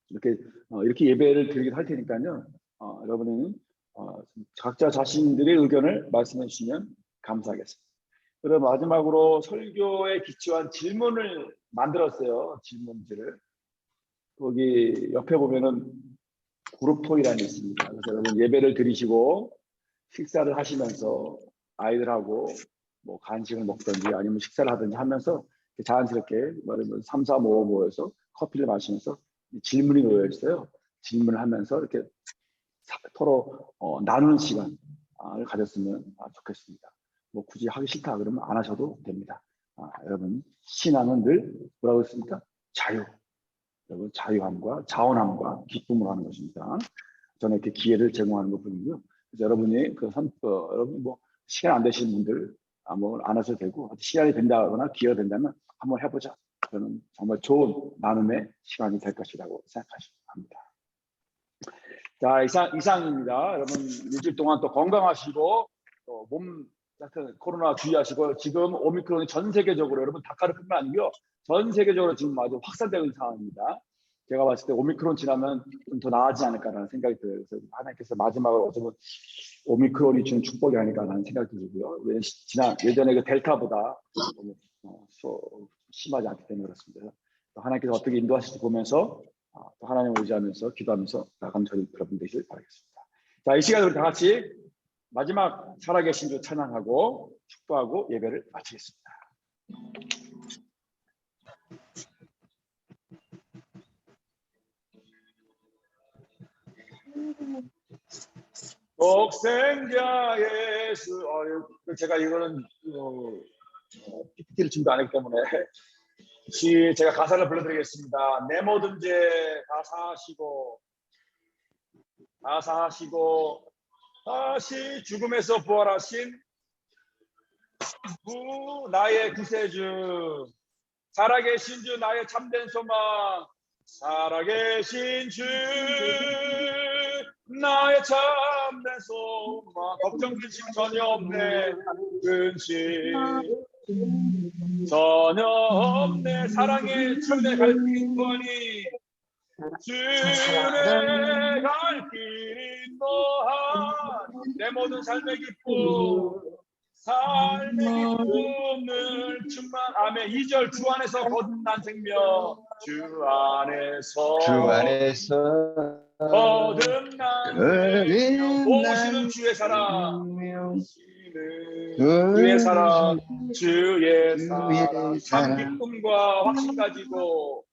이렇게 예배를 드리긴 할 테니까요. 여러분은 각자 자신들의 의견을 말씀해 주시면 감사하겠습니다. 그리고 마지막으로 설교에 기초한 질문을 만들었어요. 질문지를. 거기 옆에 보면은 그룹톡이라는 게 있습니다. 그래서 여러분 예배를 드리시고 식사를 하시면서 아이들하고 뭐 간식을 먹든지 아니면 식사를 하든지 하면서 자연스럽게 3, 4, 5 모여서 커피를 마시면서 질문이 놓여 있어요. 질문을 하면서 이렇게 서로 나누는 시간을 가졌으면 좋겠습니다. 뭐 굳이 하기 싫다 그러면 안 하셔도 됩니다. 여러분 신앙은 늘 뭐라고 했습니까? 자유. 여러분 자유함과 자원함과 기쁨으로 하는 것입니다. 저는 이렇게 기회를 제공하는 것뿐이고요. 그래서 여러분이 여러분 뭐 시간 안 되시는 분들 뭐 안 하셔도 되고, 시간이 된다거나 기회가 된다면 한번 해보자. 저는 정말 좋은 나눔의 시간이 될 것이라고 생각합니다. 자, 이상입니다. 여러분 일주일 동안 또 건강하시고 또 몸 같은 코로나 주의하시고, 지금 오미크론이 전 세계적으로, 여러분 다카르뿐만 아니고요, 전 세계적으로 지금 아주 확산되고 있는 상황입니다. 제가 봤을 때 오미크론 지나면 좀 더 나아지지 않을까라는 생각이 들어요. 그래서 하나님께서 마지막으로 어쩌면 오미크론이 주는 축복이 아닐까라는 생각이 들고요. 예전에 그 델타보다 너무 심하지 않기 때문에 그렇습니다. 하나님께서 어떻게 인도하실지 보면서 또 하나님을 의지하면서 기도하면서 나가는 저희 여러분 되시길 바라겠습니다. 자, 이 시간에 우리 다 같이 마지막 살아계신 주 찬양하고 축도하고 예배를 마치겠습니다. 독생자 예수. 제가 이거는 PPT를 준비 안 했기 때문에 제가 가사를 불러드리겠습니다. 내 모든 죄 다 사하시고 다시 죽음에서 부활하신 나의 구세주, 살아계신 주 나의 참된 소망, 살아계신 주 나의 참된 소망, 걱정 근심 전혀 없네, 근심 전혀 없네, 사랑의 주내 갈 길 인도하니, 주내 갈 길 인도하니, 내 모든 삶의 기쁨, 삶의 기쁨을 충만. 아멘. 2절 주 안에서 거듭난 생명, 주 안에서 거듭난 생명, 오시는 주의 사랑, 주의 사랑, 주의 사랑, 참 기쁨과 확신 가지고,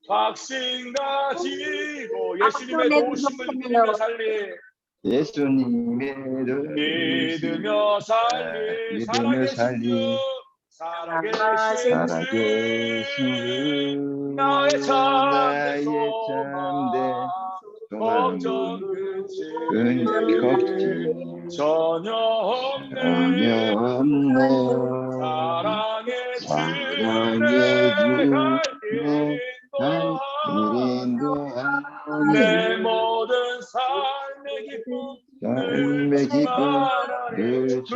확신 가지고 예수님의 도우심을 믿으며 살리, 믿으며 살리, 살아계신 주 나의 참된 소망, 걱정 근심 전혀 없네, 사랑의 주내 갈 길 인도하니, 내 모든 삶의 기쁨을 충만하네. 그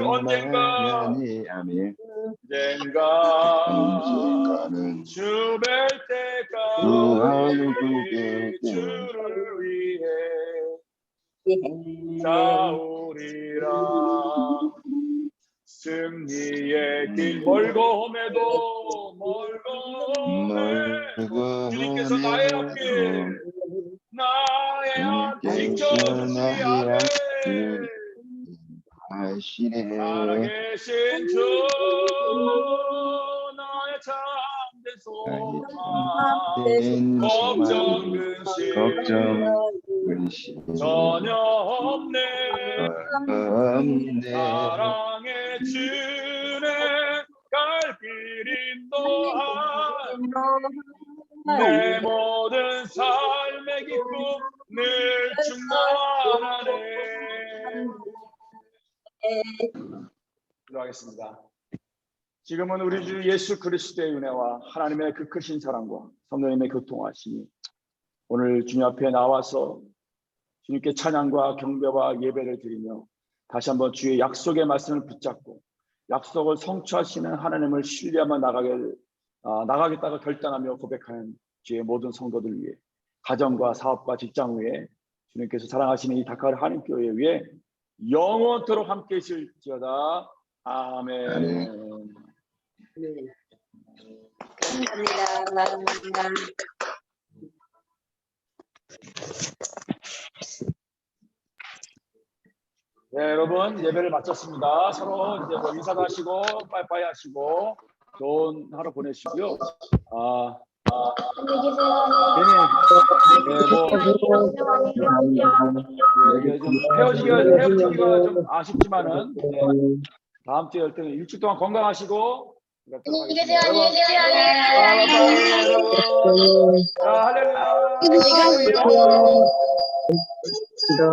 언젠가는 주 뵐 때까지 주를 위해 싸우리라. 승리의 길 멀고 멀고 주님께서 나의 앞길 지켜주시리라. 살아계신 주 나의 참된 소망 걱정 근심 전혀 없네. 사랑의 주네 갈길 인도한 내 모든 삶의 기쁨 늘 충만하네. 기도하겠습니다. 지금은 우리 주 예수 그리스도의 은혜와 하나님의 그 크신 사랑과 성령님의 교통하심이 오늘 주님 앞에 나와서 주님께 찬양과 경배와 예배를 드리며 다시 한번 주의 약속의 말씀을 붙잡고 약속을 성취하시는 하나님을 신뢰하며 나가겠다고 결단하며 고백하는 주의 모든 성도들 위해 가정과 사업과 직장 위에 주님께서 사랑하시는 이 다카르 한인교회 위에 영원토록 함께 계실지어다. 아멘. 감사합니다. 네, 여러분 예배를 마쳤습니다. 서로 이제 뭐 인사도 하시고 빠이빠이 하시고 좋은 하루 보내시고요. 좀 헤어지기가 좀 아쉽지만은 다음 주에 할 때는 일주일 동안 건강하시고. 안녕히 계세요. 할렐루야.